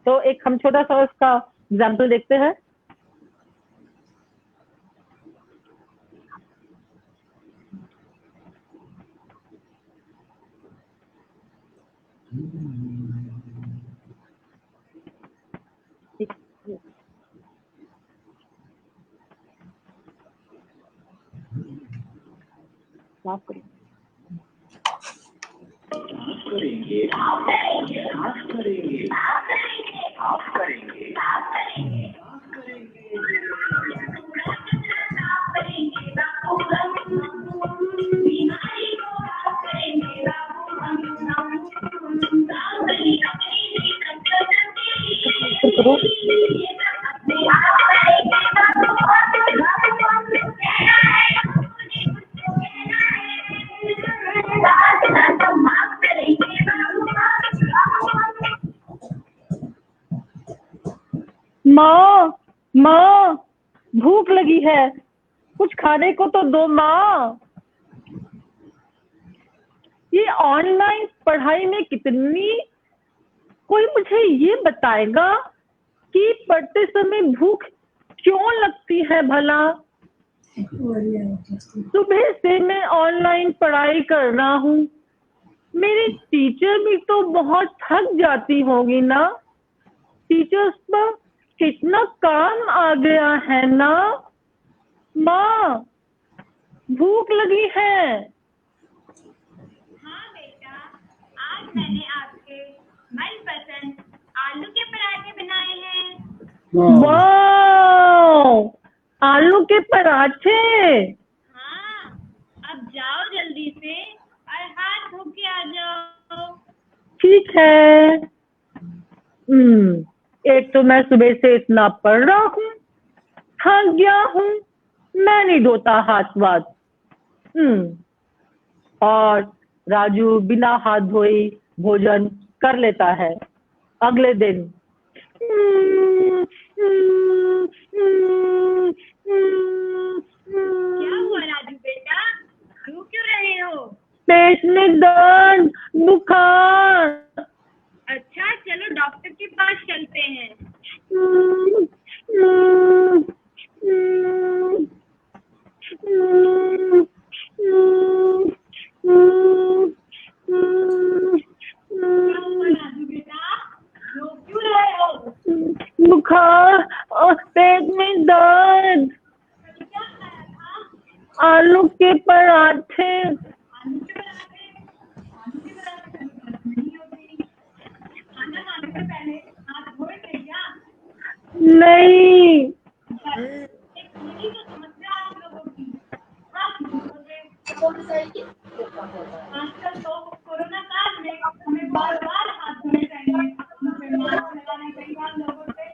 तो एक हम छोटा सा उसका एग्जाम्पल देखते हैं। माफ करिए। माँ माँ, भूख लगी है, कुछ खाने को तो दो माँ। ये ऑनलाइन पढ़ाई में कितनी, कोई मुझे ये बताएगा कि पढ़ते समय भूख क्यों लगती है भला? सुबह से मैं ऑनलाइन पढ़ाई कर रहा हूँ, मेरी टीचर भी तो बहुत थक जाती होगी ना। टीचर्स पर कितना काम आ गया है ना। माँ, भूख लगी है। हाँ बेटा, आज मैंने आपके मनपसंद आलू के पराठे बनाए हैं। वाह, आलू के पराठे। हाँ, अब जाओ जल्दी से और हाथ धो के आ जाओ। ठीक है। एक तो मैं सुबह से इतना पढ़ रहा हूँ, थक गया हूँ, मैं नहीं धोता हाथ वाथ। और राजू बिना हाथ धोए भोजन कर लेता है अगले दिन। क्या हुआ राजू बेटा, रो क्यों रहे हो? पेट में दर्द, बुखार। अच्छा, चलो डॉक्टर के पास चलते हैं। राजू बेटा, रो क्यों रहे हो? बुखार और पेट में दर्द। क्या खाया था? आलू के नहीं। एक मेरी जो समस्या है आप लोगों की, आप मुझे आजकल तो कोरोना काल में हमें बार-बार हाथ धोने चाहिए, मुंह पे मास्क लगाना चाहिए, हम लोगों से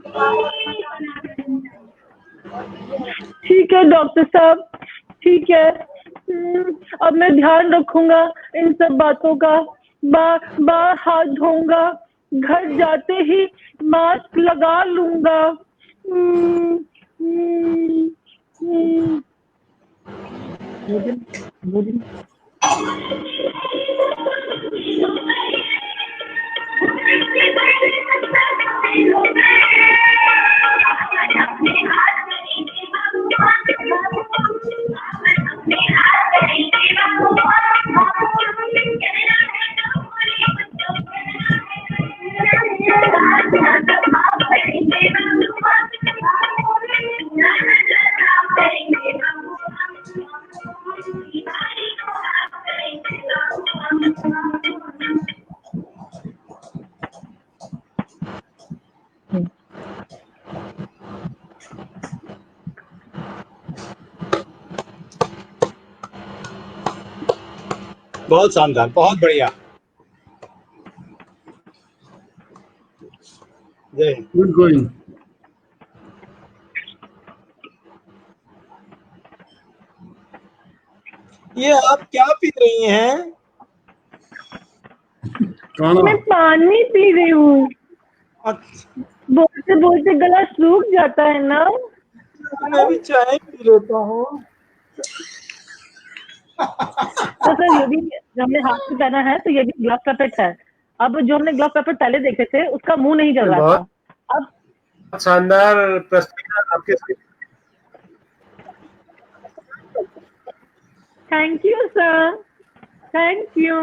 दूरी बना के रखनी चाहिए। ठीक है डॉक्टर साहब, ठीक है। अब मैं ध्यान रखूंगा इन सब बातों का। बार बार हाथ धोऊंगा, घर जाते ही मास्क लगा लूंगा। भोजन बहुत शानदार, बहुत बढ़िया। जय हिंद। Good going. ये आप क्या पी रही हैं? काढ़ा। मैं पानी पी रही हूँ। अच्छा, बोलते बोलते गला सूख जाता है ना। मैं भी चाय पी लेता हूँ। तो सर ये भी हमने हाथ में पहना है, तो ये भी ग्लव पेपेट है। अब जो हमने ग्लव पेपेट पहले देखे थे उसका मुंह नहीं जल रहा था। अब शानदार प्रस्तुति आपके। Thank you sir, thank you.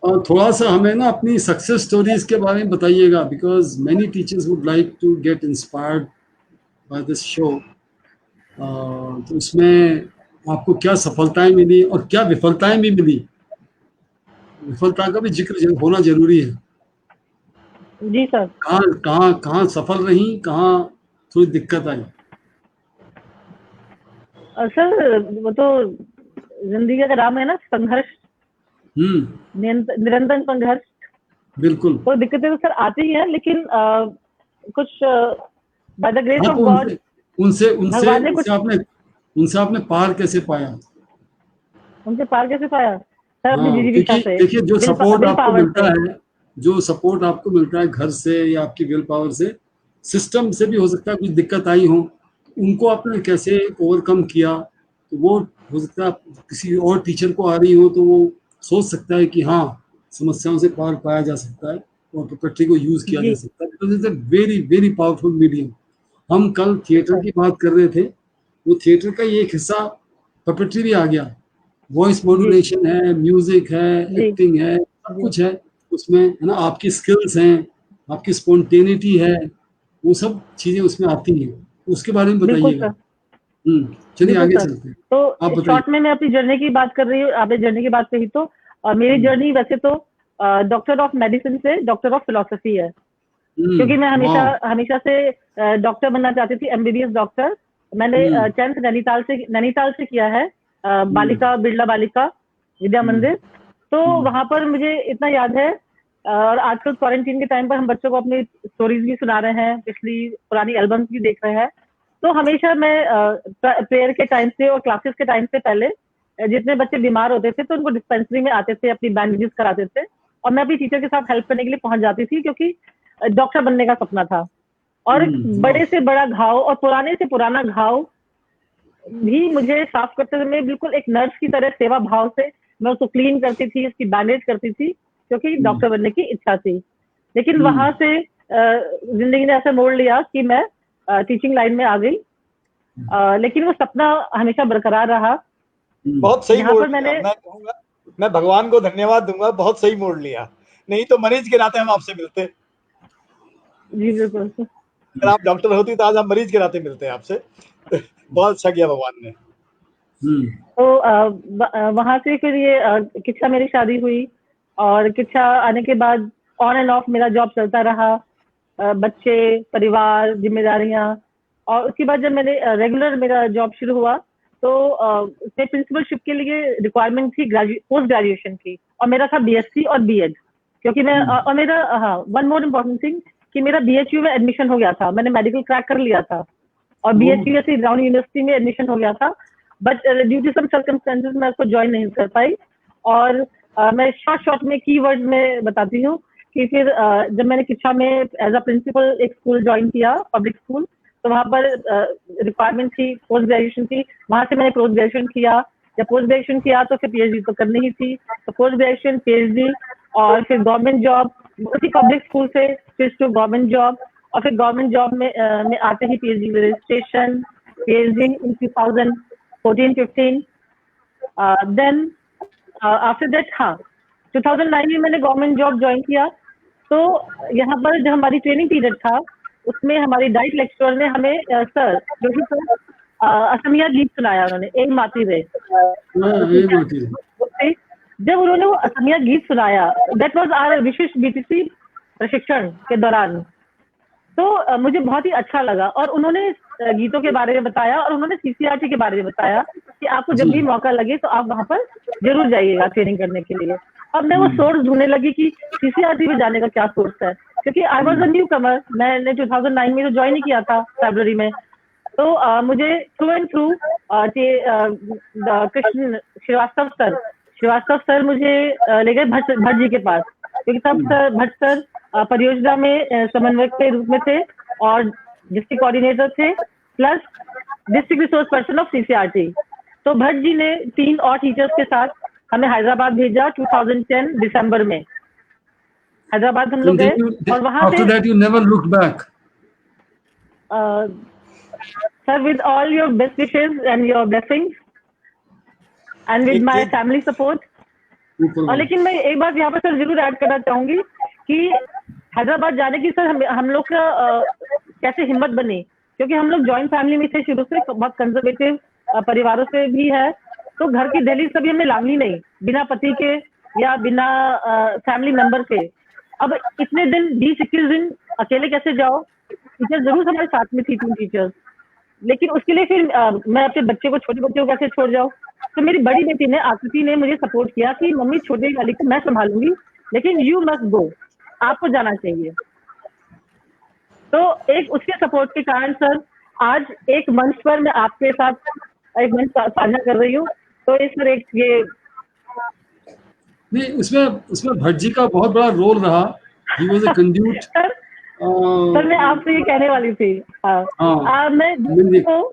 और थोड़ा सा हमें ना अपनी सक्सेस स्टोरीज के बारे में बताइएगा, because many teachers would like to get inspired by this show. तो उसमें आपको क्या सफलताएं मिली और क्या विफलताएं भी मिली, विफलता का भी जिक्र होना जरूरी है। जी सर। कहाँ कहाँ कहाँ सफल रही, कहाँ थोड़ी दिक्कत आई। सर वो तो जिंदगी का नाम है ना, संघर्ष, निरंतर संघर्ष। बिल्कुल। तो दिक्कतें तो सर आती ही हैं, लेकिन कुछ बाय द ग्रेस ऑफ तो गॉड उनसे उनसे भगवान ने उनसे कुछ आपने उनसे आपने पार कैसे पाया? उनसे पार कैसे पाया सर? अपनी हाँ, जीविका क्योंकि से, देखिए जो सपोर्ट विल आपको पावर मिलता से। है, जो सपोर्ट आपको मिलता है घर से या आपकी विल पावर से, सिस्टम से भी हो सकता है कुछ दिक्कत आई हो, उनको आपने कैसे ओवरकम किया, तो वो हो सकता है किसी और टीचर को आ रही हो तो वो सोच सकता है कि हाँ, समस्याओं से पार पाया जा सकता है और पपेट्री को यूज किया जा जी सकता है, because it's a very very powerful medium. हम कल थिएटर की बात कर रहे थे, वो थिएटर का ये एक हिस्सा पपेट्री भी आ गया। वॉइस जी मॉड्यूलेशन है, म्यूजिक है, जी एक्टिंग है, सब जी कुछ है उसमें, है ना। आपकी स्किल्स हैं, आपकी स्पॉन्टेनिटी है, वो सब चीजें उसमें आती हैं। उसके बारे में बिल्कुल बताइएगा। सर, चलिए बिल्कुल आगे सर। चलते हैं। आप तो बताइए। शॉर्ट में मैं अपनी जर्नी की बात कर रही हूँ। आपने जर्नी की बात कही तो मेरी जर्नी वैसे तो डॉक्टर ऑफ मेडिसिन से डॉक्टर ऑफ फिलोसफी है, क्योंकि मैं हमेशा वाह। हमेशा से डॉक्टर बनना चाहती थी, एमबीबीएस डॉक्टर। मैंने 10th नैनीताल से किया है, बालिका बिरला बालिका विद्या मंदिर। तो वहां पर मुझे इतना याद है, और आजकल क्वारंटीन के टाइम पर हम बच्चों को अपनी स्टोरीज भी सुना रहे हैं, पिछली पुरानी एल्बम्स भी देख रहे हैं। तो हमेशा मैं प्रेयर के टाइम से और क्लासेस के टाइम से पहले जितने बच्चे बीमार होते थे तो उनको डिस्पेंसरी में आते थे, अपनी बैंडेजेस कराते थे, और मैं अपनी टीचर के साथ हेल्प करने के लिए पहुंच जाती थी, क्योंकि डॉक्टर बनने का सपना था। और बड़े से बड़ा घाव और पुराने से पुराना घाव भी मुझे साफ करते समय बिल्कुल एक नर्स की तरह सेवा भाव से मैं उसको क्लीन करती थी, उसकी बैंडेज करती थी, क्योंकि डॉक्टर बनने की इच्छा थी। लेकिन वहां से जिंदगी ने ऐसा मोड़ लिया कि मैं टीचिंग लाइन में आ गई, लेकिन वो सपना हमेशा बरकरार रहा। बहुत सही यहाँ मोड़ पर लिया। मैंने मैं कहूंगा, मैं भगवान को धन्यवाद दूंगा, बहुत सही मोड़ लिया। नहीं तो मरीज के नाते हम आपसे मिलते। जी बिल्कुल। अगर आप डॉक्टर होती तो आज हम मरीज के नाते मिलते हैं आपसे। बहुत अच्छा किया भगवान ने। तो वहां से फिर ये किच्छा मेरी शादी हुई, और किच्छा आने के बाद ऑन एंड ऑफ मेरा जॉब चलता रहा, बच्चे, परिवार, जिम्मेदारियां। और उसके बाद जब मैंने रेगुलर मेरा जॉब शुरू हुआ तो उसमें प्रिंसिपलशिप के लिए रिक्वायरमेंट थी पोस्ट ग्रेजुएशन की, और मेरा था बीएससी और बीएड, क्योंकि मैं और मेरा वन मोर इम्पोर्टेंट थिंग कि मेरा बीएचयू में एडमिशन हो गया था, मैंने मेडिकल क्रैक कर लिया था और बीएचयू से ब्राउन यूनिवर्सिटी में एडमिशन हो गया था, but due to some circumstances मैं उसको ज्वाइन नहीं कर पाई। और मैं शॉर्ट में कीवर्ड में बताती हूँ कि फिर जब मैंने किच्छा में एज अ प्रिंसिपल एक स्कूल ज्वाइन किया, पब्लिक स्कूल, तो वहाँ पर रिक्वायरमेंट थी पोस्ट ग्रेजुएशन की, वहाँ से मैंने पोस्ट ग्रेजुएशन किया। जब पोस्ट ग्रेजुएशन किया तो फिर पीएचडी तो करनी ही थी, तो पोस्ट ग्रेजुएशन, पीएचडी, और फिर गवर्नमेंट जॉब, उसी पब्लिक स्कूल से स्विच टू गवर्नमेंट जॉब, और फिर गवर्नमेंट जॉब में आते ही PhD registration, PhD in 2014-15। Then after that 2009 में मैंने गवर्नमेंट जॉब ज्वाइन किया। तो यहाँ पर जब हमारी ट्रेनिंग पीरियड था उसमें हमारी डाइट लेक्चरर ने हमें सर जोशी सर असमिया गीत सुनाया, उन्होंने एक माती रे। जब उन्होंने वो असमिया गीत सुनाया, दैट वाज आवर विशिष्ट बीटीसी प्रशिक्षण के दौरान, तो मुझे बहुत ही अच्छा लगा। और उन्होंने गीतों के बारे में बताया और उन्होंने सीसीआरटी के बारे में बताया कि आपको जब भी मौका लगे तो आप वहां पर जरूर जाइएगा ट्रेनिंग करने के लिए। अब मैं वो सोर्स ढूंढने लगी कि सीसीआरटी में जाने का क्या सोर्स है, क्योंकि आई वॉज अ न्यू कमर, मैंने 2009 में तो ज्वाइन ही किया था फरवरी में। तो मुझे through and through Krishna Srivastava sir मुझे ले गए भट्ट जी के पास, क्योंकि तब सर भट्ट सर परियोजना में समन्वयक के रूप में थे और डिस्ट्रिक्ट कोऑर्डिनेटर थे, plus district resource person of CCRT. तो भट्ट जी ने 3 और टीचर्स के साथ हमें हैदराबाद भेजा 2010 दिसंबर में। हैदराबाद हम लोग गए और वहां से sir with all your best wishes and your blessings and with my family support. और लेकिन मैं एक बात यहाँ पर सर जरूर ऐड करना चाहूंगी कि हैदराबाद जाने की सर हम लोग का कैसे हिम्मत बनी, क्योंकि हम लोग जॉइंट फैमिली में थे शुरू से, बहुत कंजर्वेटिव परिवारों से भी है, तो घर की दहलीज कभी हमने लांघी नहीं बिना पति के या बिना फैमिली मेंबर के। अब इतने दिन 20-21 दिन अकेले कैसे जाओ, टीचर जरूर हमारे साथ में थी 3 टीचर्स, लेकिन उसके लिए फिर मैं अपने बच्चे को, छोटे बच्चे को कैसे छोड़ जाऊँ। तो मेरी बड़ी बेटी ने, आकृति ने मुझे सपोर्ट किया कि मम्मी छोटे वाली को मैं संभालूंगी, लेकिन यू मस्ट गो, आपको जाना चाहिए। तो एक उसके सपोर्ट के कारण सर आज एक मंच पर मैं आपके साथ एक मंच साझा कर रही हूँ। तो इस पर एक ये नहीं, उसमें भट्ट जी का बहुत बड़ा रोल रहा। He was a conduit. Sir मैं आपसे ये कहने वाली थी।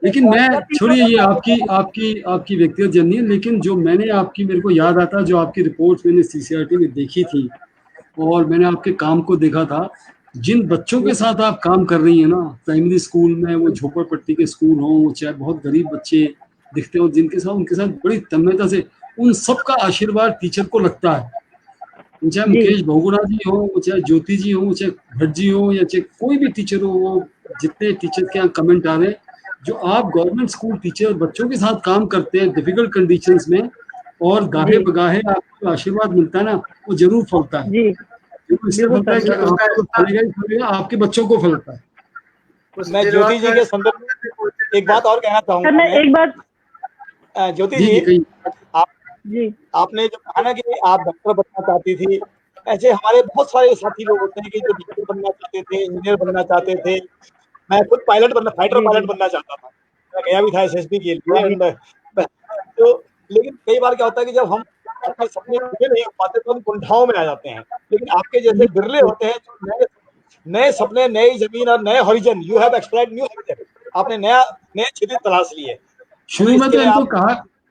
लेकिन मैं छोड़िए, ये आपकी व्यक्तिगत जर्नी है, लेकिन जो मेरे को याद आता, जो आपकी रिपोर्ट्स मैंने सीसीआरटी में देखी थी और मैंने आपके काम को देखा था, जिन बच्चों के साथ आप काम कर रही हैं ना प्राइमरी स्कूल में, वो झोपड़पट्टी के स्कूल हों, चाहे बहुत गरीब बच्चे दिखते हो, जिनके साथ उनके साथ बड़ी तन्मयता से, उन सबका आशीर्वाद टीचर को लगता है। चाहे मुकेश बहुगुणा जी हो, चाहे ज्योति जी हो, चाहे भट्ट जी हो, या चाहे कोई भी टीचर हो, वो जितने टीचर के यहाँ कमेंट आ रहे हैं, जो आप गवर्नमेंट स्कूल टीचर बच्चों के साथ काम करते हैं डिफिकल्ट कंडीशंस में, और गाहे बगाहे आपको आशीर्वाद मिलता है ना, वो जरूर फलता है। इससे फलता है कि आपको फलेगा, आपके बच्चों को फलता है। मैं ज्योति जी के संदर्भ में एक बात और कहना चाहूंगा। मैं एक बात ज्योति जी, आपने जो कहा ना कि आप डॉक्टर बनना चाहती थी, ऐसे हमारे बहुत सारे साथी लोग होते हैं कि जो डॉक्टर बनना चाहते थे, इंजीनियर बनना चाहते थे। मैं खुद फाइटर पायलट बनना चाहता था, मैं गया भी था एसएसबी के लिए। तो लेकिन कई बार क्या होता है कि जब हम अपने सपने पूरे नहीं हो पाते तो हम कुंठाओं में आ जाते हैं, लेकिन आपके जैसे बिरले होते हैं जो नए सपने, नई जमीन और नए horizon, you have explored new horizon, आपने नए क्षेत्र तलाश लिए।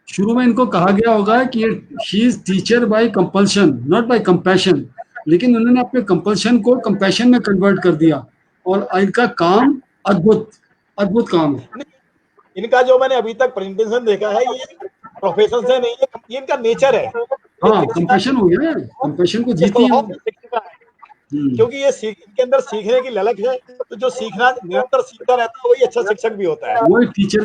शुरू में इनको कहा गया होगा कि she is teacher by compulsion not by compassion, लेकिन उन्होंने अपने कंपल्शन को कंपैशन में कन्वर्ट कर दिया और इनका काम अद्भुत काम है। इनका जो मैंने अभी तक प्रेजेंटेशन देखा है, ये प्रोफेशन से नहीं है, ये इनका नेचर है। हाँ, कंपैशन हो गया, कंपैशन को जीती है। क्योंकि ये इनके अंदर सीखने की ललक है, तो जो सीखना निरंतर सीखता रहता है वही अच्छा शिक्षक भी होता है। वही टीचर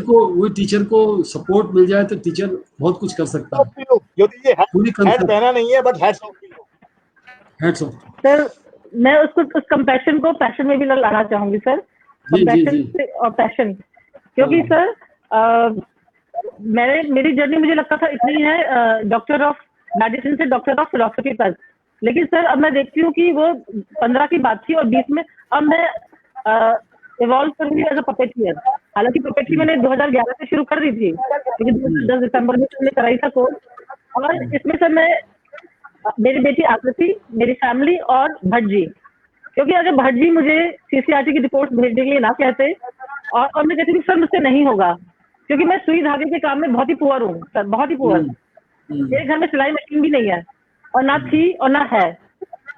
को सपोर्ट मिल जाए तो टीचर बहुत कुछ कर सकता है। ज्योति जी पूरी हैट पहना नहीं है, but hats off. Hats off. Sir मैं उसको उस कंपैशन को पैशन में भी लाना चाहूंगी सर, कंपैशन और पैशन, क्योंकि सर मेरी जर्नी मुझे लगता था इतनी है डॉक्टर ऑफ मेडिसिन से डॉक्टर ऑफ फिलोसफी तक, लेकिन सर अब मैं देखती हूँ कि वो 15 की बात थी और 20 में अब मैं इवॉल्व कर रही हूँ एज अ पपेटियर। हालांकि पपेट्री मैंने 2011 से शुरू कर दी थी, लेकिन 10 दिसंबर में मैंने कराई था कोर्स। और इसमें सर मैं मेरी बेटी आकृति, मेरी फैमिली और भट्ट जी, क्योंकि अगर भट्ट जी मुझे सीसीआरटी की रिपोर्ट भेजने के लिए ना कहते और मैं कहती थी सर मुझसे नहीं होगा, क्योंकि मैं सुई धागे के काम में बहुत ही पुअर हूँ सर, बहुत ही पुअर। मेरे घर में सिलाई मशीन भी नहीं है और ना थी और ना है,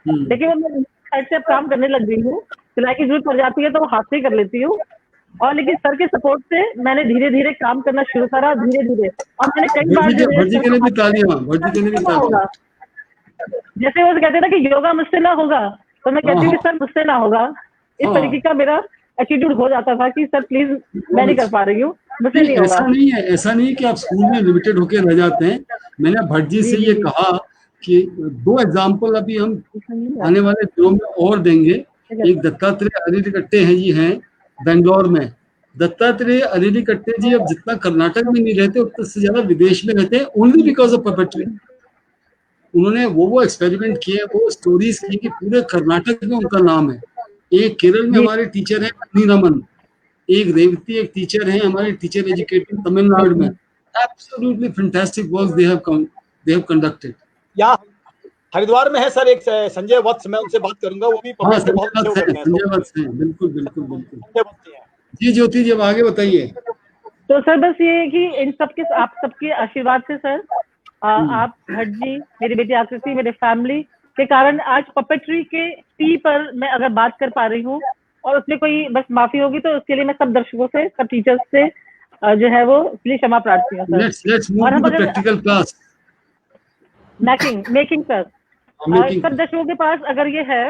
लेकिन मैं साइड से अब काम करने लग गई हूँ। सिलाई की जरूरत पड़ जाती है तो वो हाथ से ही कर लेती हूँ, और लेकिन सर के सपोर्ट से मैंने धीरे धीरे काम करना शुरू करा, धीरे धीरे। और मैंने कई बार होगा, जैसे वो कहते ना कि योगा मुझसे ना होगा, तो मैं कहती हूँ कि सर मुझसे ना होगा, इस तरीके का मेरा एटीट्यूड हो जाता था कि सर प्लीज मैं नहीं कर पा रही हूँ, मुझसे नहीं होगा। ऐसा नहीं है कि आप स्कूल में लिमिटेड होकर रह जाते हैं। मैंने भट्ट जी से ये कहा कि 2 एग्जाम्पल अभी हम आने वाले दिनों में और देंगे। एक दत्तात्रेय अरिलिकट्टे हैं जी, हैं बेंगलोर में। दत्तात्रेय अरिलिकट्टे जी अब जितना कर्नाटक में नहीं रहते उतना से ज्यादा विदेश में रहते हैं, ओनली बिकॉज ऑफ पपेट्री। उन्होंने वो एक्सपेरिमेंट किए, वो स्टोरीज की कि पूरे कर्नाटक में उनका नाम है। एक केरल में हमारे टीचर है रमन, एक रेवती एक टीचर है हमारे टीचर एजुकेटिंग तमिलनाडु में। Absolutely fantastic work they have conducted. या हरिद्वार में है सर एक संजय वत्स, मैं उनसे बात करूंगा, वो भी हाँ, संजय वत्स हैं, बिल्कुल बिल्कुल बिल्कुल। जी ज्योति जी अब आगे बताइए। तो सर बस ये है कि इन सबके आप सबके आशीर्वाद से सर आप भट्ट जी, मेरी बेटी आकृति, मेरे फैमिली के कारण आज पपेट्री के टी पर मैं अगर बात कर पा रही हूँ, और उसमें कोई बस माफी होगी तो उसके लिए मैं सब दर्शकों से, सब टीचर्स से जो है वो इसलिए क्षमा प्रार्थी हूँ sir. Let's move to the practical class. Making sir, सब दर्शकों के पास अगर ये है,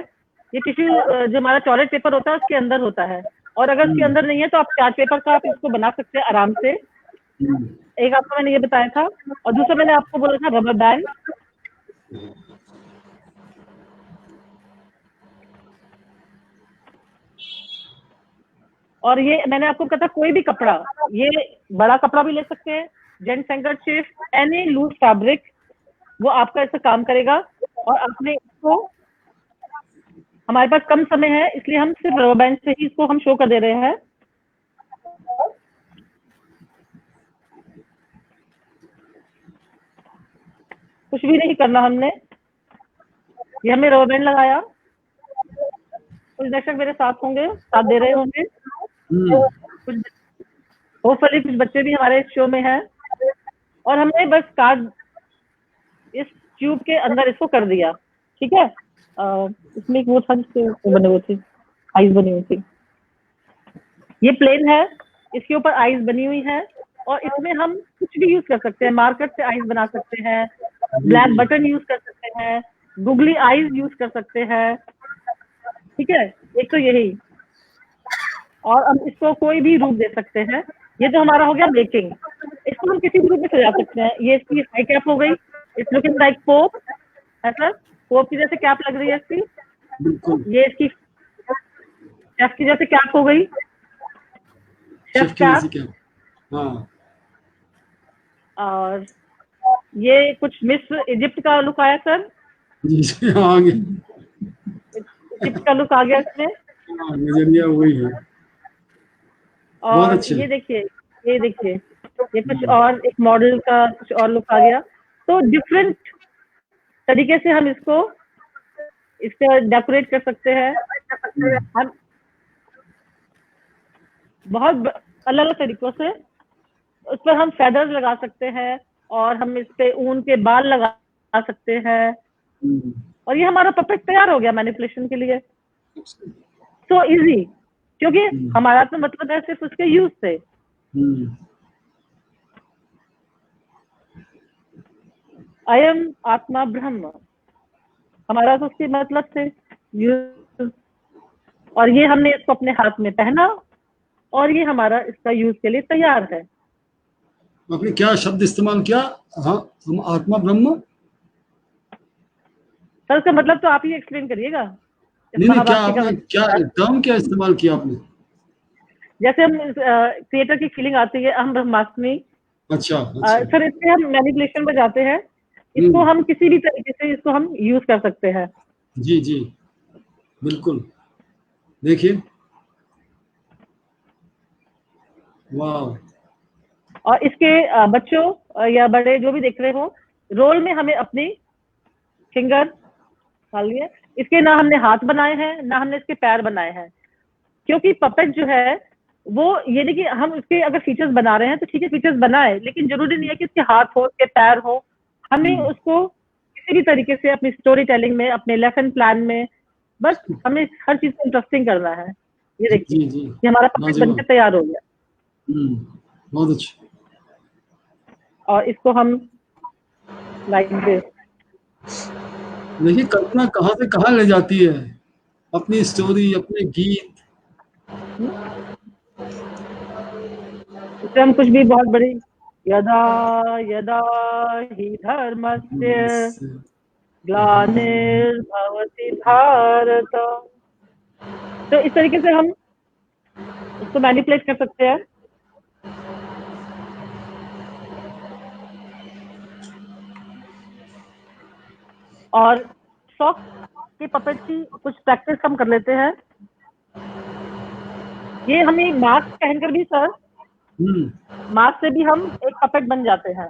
ये टिश्यू जो हमारा चॉकलेट पेपर होता है उसके अंदर होता है, और अगर उसके अंदर नहीं है तो आप चार्ट पेपर का आप इसको बना सकते हैं आराम से। एक आपको मैंने ये बताया था, और दूसरा मैंने आपको बोला था रबर बैंड। और ये मैंने आपको कहा था कोई भी कपड़ा, ये बड़ा कपड़ा भी ले सकते हैं, gents handkerchief, any loose fabric, वो आपका ऐसा काम करेगा। और आपने इसको, हमारे पास कम समय है इसलिए हम सिर्फ रबर बैंड से ही इसको हम शो कर दे रहे हैं। कुछ भी नहीं करना हमने, ये हमने रबर बैंड लगाया। कुछ दर्शक मेरे साथ होंगे, साथ दे रहे होंगे, होपफुली कुछ बच्चे भी हमारे शो में हैं। और हमने बस कार्ड इस ट्यूब के अंदर इसको कर दिया, ठीक है। इसमें एक वो था जिससे बने हुए थे, आइस बनी हुई थी। ये प्लेन है, इसके ऊपर आइस बनी हुई है, और इसमें हम कुछ भी यूज कर सकते हैं। मार्कर से आइस बना सकते हैं, ब्लैक बटन यूज कर सकते हैं, गूगली आइज यूज कर सकते हैं, ठीक है। एक तो यही, और हम इसको कोई भी रूप दे सकते हैं। ये तो हमारा हो गया मेकिंग। इसको हम किसी भी रूप में सजा सकते हैं। ये इसकी हाई कैप हो गई, इट्स लुकिंग लाइक पोप है सर, पोप की जैसे कैप लग रही है इसकी। ये इसकी शेफ की जैसे कैप हो गई, शेफ कैप। हाँ। और ये कुछ मिस्र इजिप्ट का लुक आया सर, इजिप्ट का लुक आ गया इसमें। नजरिया वही है। और ये देखिए, ये देखिए, ये कुछ और एक मॉडल का कुछ और लुक आ गया। तो डिफरेंट तरीके से हम इसको डेकोरेट कर सकते हैं। हम बहुत अलग अलग तरीकों से उस पर हम फेदर्स लगा सकते हैं, और हम इस पे ऊन के बाल लगा सकते हैं, और ये हमारा पपेट तैयार हो गया मैनिपुलेशन के लिए। सो इजी, क्योंकि हमारा तो मतलब है सिर्फ उसके यूज से। अयम आत्मा ब्रह्म, हमारा तो उसके मतलब से और ये हमने इसको अपने हाथ में पहना और ये हमारा इसका यूज के लिए तैयार है। आपने क्या शब्द इस्तेमाल किया? हाँ, हम आत्मा ब्रह्म। सर इसका मतलब तो आप ही एक्सप्लेन करिएगा। नहीं, क्या आपने क्या टर्म क्या इस्तेमाल किया आपने? जैसे हम क्रिएटर की फीलिंग आती है, हम ब्रह्मास्मि। अच्छा, सर इससे हम मैनिपुलेशन पर जाते हैं, इसको हम किसी भी तरीके से इसको हम यूज कर सकते हैं। जी जी बिल्कुल, देखिए, वाह। और इसके बच्चों या बड़े जो भी देख रहे हो, रोल में हमें अपनी फिंगर डाल लिया। इसके ना हमने हाथ बनाए हैं, ना हमने इसके पैर बनाए हैं, क्योंकि पपेट जो है वो ये नहीं कि हम उसके अगर फीचर्स बना रहे हैं तो ठीक है, फीचर्स बनाए, लेकिन जरूरी नहीं है कि इसके हाथ हो, इसके पैर हो। हमें उसको किसी भी तरीके से अपनी स्टोरी टेलिंग में, अपने लेसन प्लान में, बस हमें हर चीज को इंटरेस्टिंग करना है। ये देखिए, ये हमारा पपेट बनकर तैयार हो गया। बहुत अच्छा। और इसको हम लाइक दिस, देखिए कल्पना कहाँ से कहाँ ले जाती है, अपनी स्टोरी, अपने गीत। इससे हम कुछ भी बहुत बड़ी, यदा यदा हि धर्मस्य ग्लानिर्भवति भारत, तो इस तरीके से हम उसको मैनिपुलेट कर सकते हैं। और सॉक्स के पपेट की कुछ प्रैक्टिस हम कर लेते हैं। ये हमें मास्क पहनकर भी सर, मास्क से भी हम एक पपेट बन जाते हैं।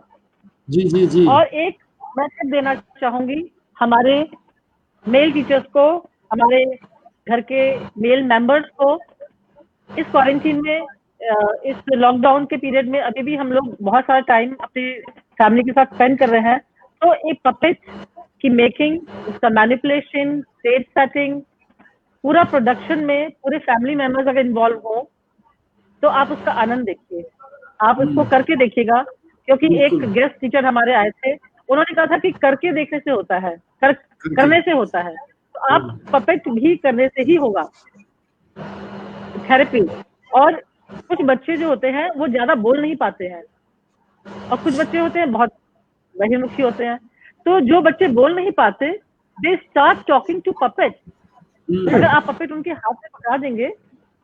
जी जी जी। और एक मैं टिप देना चाहूंगी हमारे मेल टीचर्स को, हमारे घर के मेल मेंबर्स को। इस क्वारंटीन में, इस लॉकडाउन के पीरियड में अभी भी हम लोग बहुत सारा टाइम अपनी फैमिली के साथ स्पेंड कर रहे हैं, तो एक पपेट की मेकिंग, उसका मैनिपुलेशन, स्टेज सेटिंग, पूरा प्रोडक्शन में पूरे फैमिली मेंबर्स अगर इन्वॉल्व हो तो आप उसका आनंद देखिए, आप उसको करके देखिएगा। क्योंकि एक गेस्ट टीचर हमारे आए थे, उन्होंने कहा था कि करके देखने से होता है, करने से होता है, तो आप पपेट भी करने से ही होगा थेरेपी। और कुछ बच्चे जो होते हैं वो ज्यादा बोल नहीं पाते हैं, और कुछ बच्चे होते हैं बहुत बहिर्मुखी होते हैं, तो जो बच्चे बोल नहीं पाते, they start talking to puppet. अगर आप पपेट उनके हाथ में पकड़ा देंगे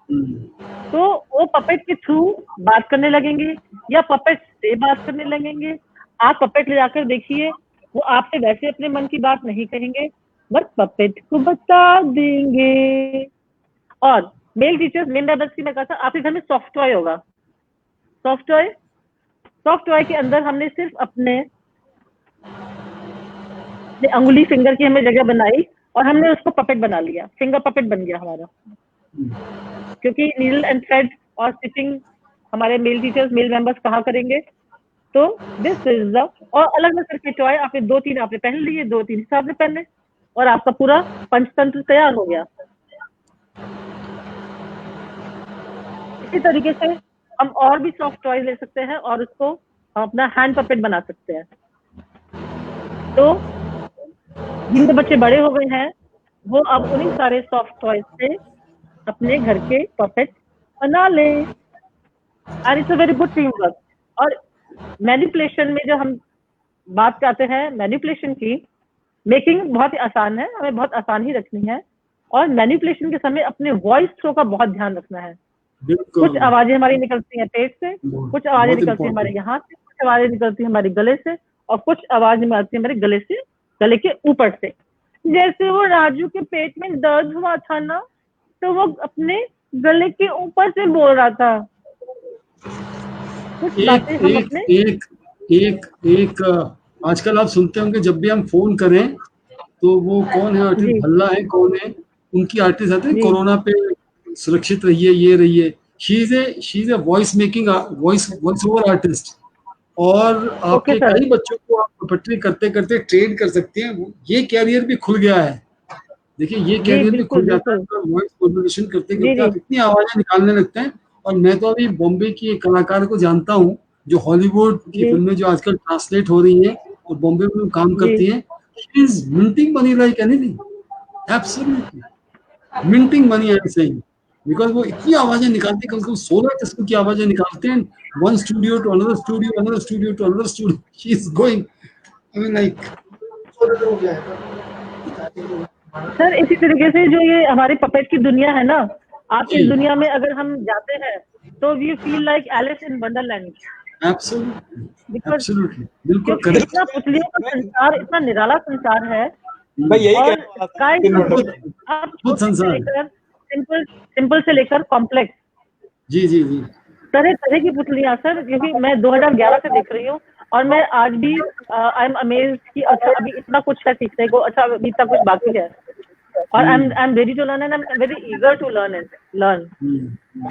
तो वो पपेट के थ्रू बात करने लगेंगे या पपेट से बात करने लगेंगे। आप पपेट ले जाकर देखिए, वो आपसे वैसे अपने मन की बात नहीं कहेंगे, बस पपेट को बता देंगे। और मेल टीचर्स, मेल मेंबर्स की मैं कहा था, आपके घर में सॉफ्ट टॉय होगा। सॉफ्ट टॉय के अंदर हमने सिर्फ अपने अंगुली, फिंगर की हमने जगह बनाई और हमने उसको पपेट बना लिया, फिंगर पपेट बन गया हमारा। क्योंकि नीडल एंड थ्रेड और स्टिचिंग हमारे मेल टीचर्स, मेल मेंबर्स कहाँ करेंगे, तो दिस इज द। और अलग अलग करके टॉय आपने 2-3 आपने पहन लिए, 2-3 हिसाब से पहने, और आपका पूरा पंचतंत्र तैयार हो गया। इसी तरीके से हम और भी सॉफ्ट टॉय ले सकते हैं और उसको हम अपना हैंड पपेट बना सकते हैं। तो जिनके बच्चे बड़े हो गए हैं वो अब उन्हीं सारे सॉफ्ट टॉयज से अपने घर के पपेट बना ले। And it's a very good team work. और मैनिपुलेशन में जब हम बात करते हैं मैनिपुलेशन की, मेकिंग बहुत ही आसान है, हमें बहुत आसान ही रखनी है। और मैनिपुलेशन के समय अपने वॉइस थ्रो का बहुत ध्यान रखना है। कुछ आवाजें हमारी निकलती हैं पेट से, कुछ आवाजें निकलती हैं हमारे यहाँ से, कुछ आवाजें निकलती हैं हमारे गले से, और कुछ आवाजें निकलती हैं हमारे गले से, गले के ऊपर से। जैसे वो राजू के पेट में दर्द हुआ था ना, तो वो अपने गले के ऊपर से बोल रहा था। कुछ बातें हम अपने एक आजकल आप सुनते होंगे, जब भी हम फोन करें तो वो कौन है आर्टिस्ट, भल्ला है, कौन है उनकी आर्टिस्ट आते हैं, कोरोना पे सुरक्षित रहिए, ये रहिए। She is a voice making, voice over artist. और आपके कई बच्चों को आप पपेट्री करते करते ट्रेन कर सकते हैं। ये कैरियर भी खुल गया है, देखिए ये कैरियर भी खुल जाता है। वॉइस मॉड्यूलेशन करते करते आप इतनी आवाजें निकालने लगते हैं। और मैं तो अभी बॉम्बे की एक कलाकार को जानता हूँ जो हॉलीवुड की फिल्में जो आजकल ट्रांसलेट हो रही हैं और बॉम्बे में काम करती हैं। She is minting money like anything. Absolutely minting money I am saying, because वो इतनी आवाजें निकालते हैं, कम से कम 16 किस्म की आवाजें निकालते हैं, one studio to another studio, another studio to another studio, she is going, I mean like. Sir इसी तरीके से जो ये हमारी पपेट की दुनिया है ना, आप इस दुनिया में अगर हम जाते हैं तो we feel like Alice in Wonderland. Absolutely बिल्कुल क्योंकि करेक्ट। इतना पुतलियों का संसार, इतना निराला संसार है। भाई यही और कहना स्काई आप खुद छोटे से संसार। लेकर सिंपल से लेकर कॉम्प्लेक्स, जी जी जी तरह तरह की पुतलियां सर, क्योंकि मैं 2011 से देख रही हूँ और मैं आज भी आई एम अमेज्ड कि अच्छा अभी इतना कुछ है सीखने को, अच्छा अभी तक कुछ बाकी है, और I am ready to learn and I am very eager to learn.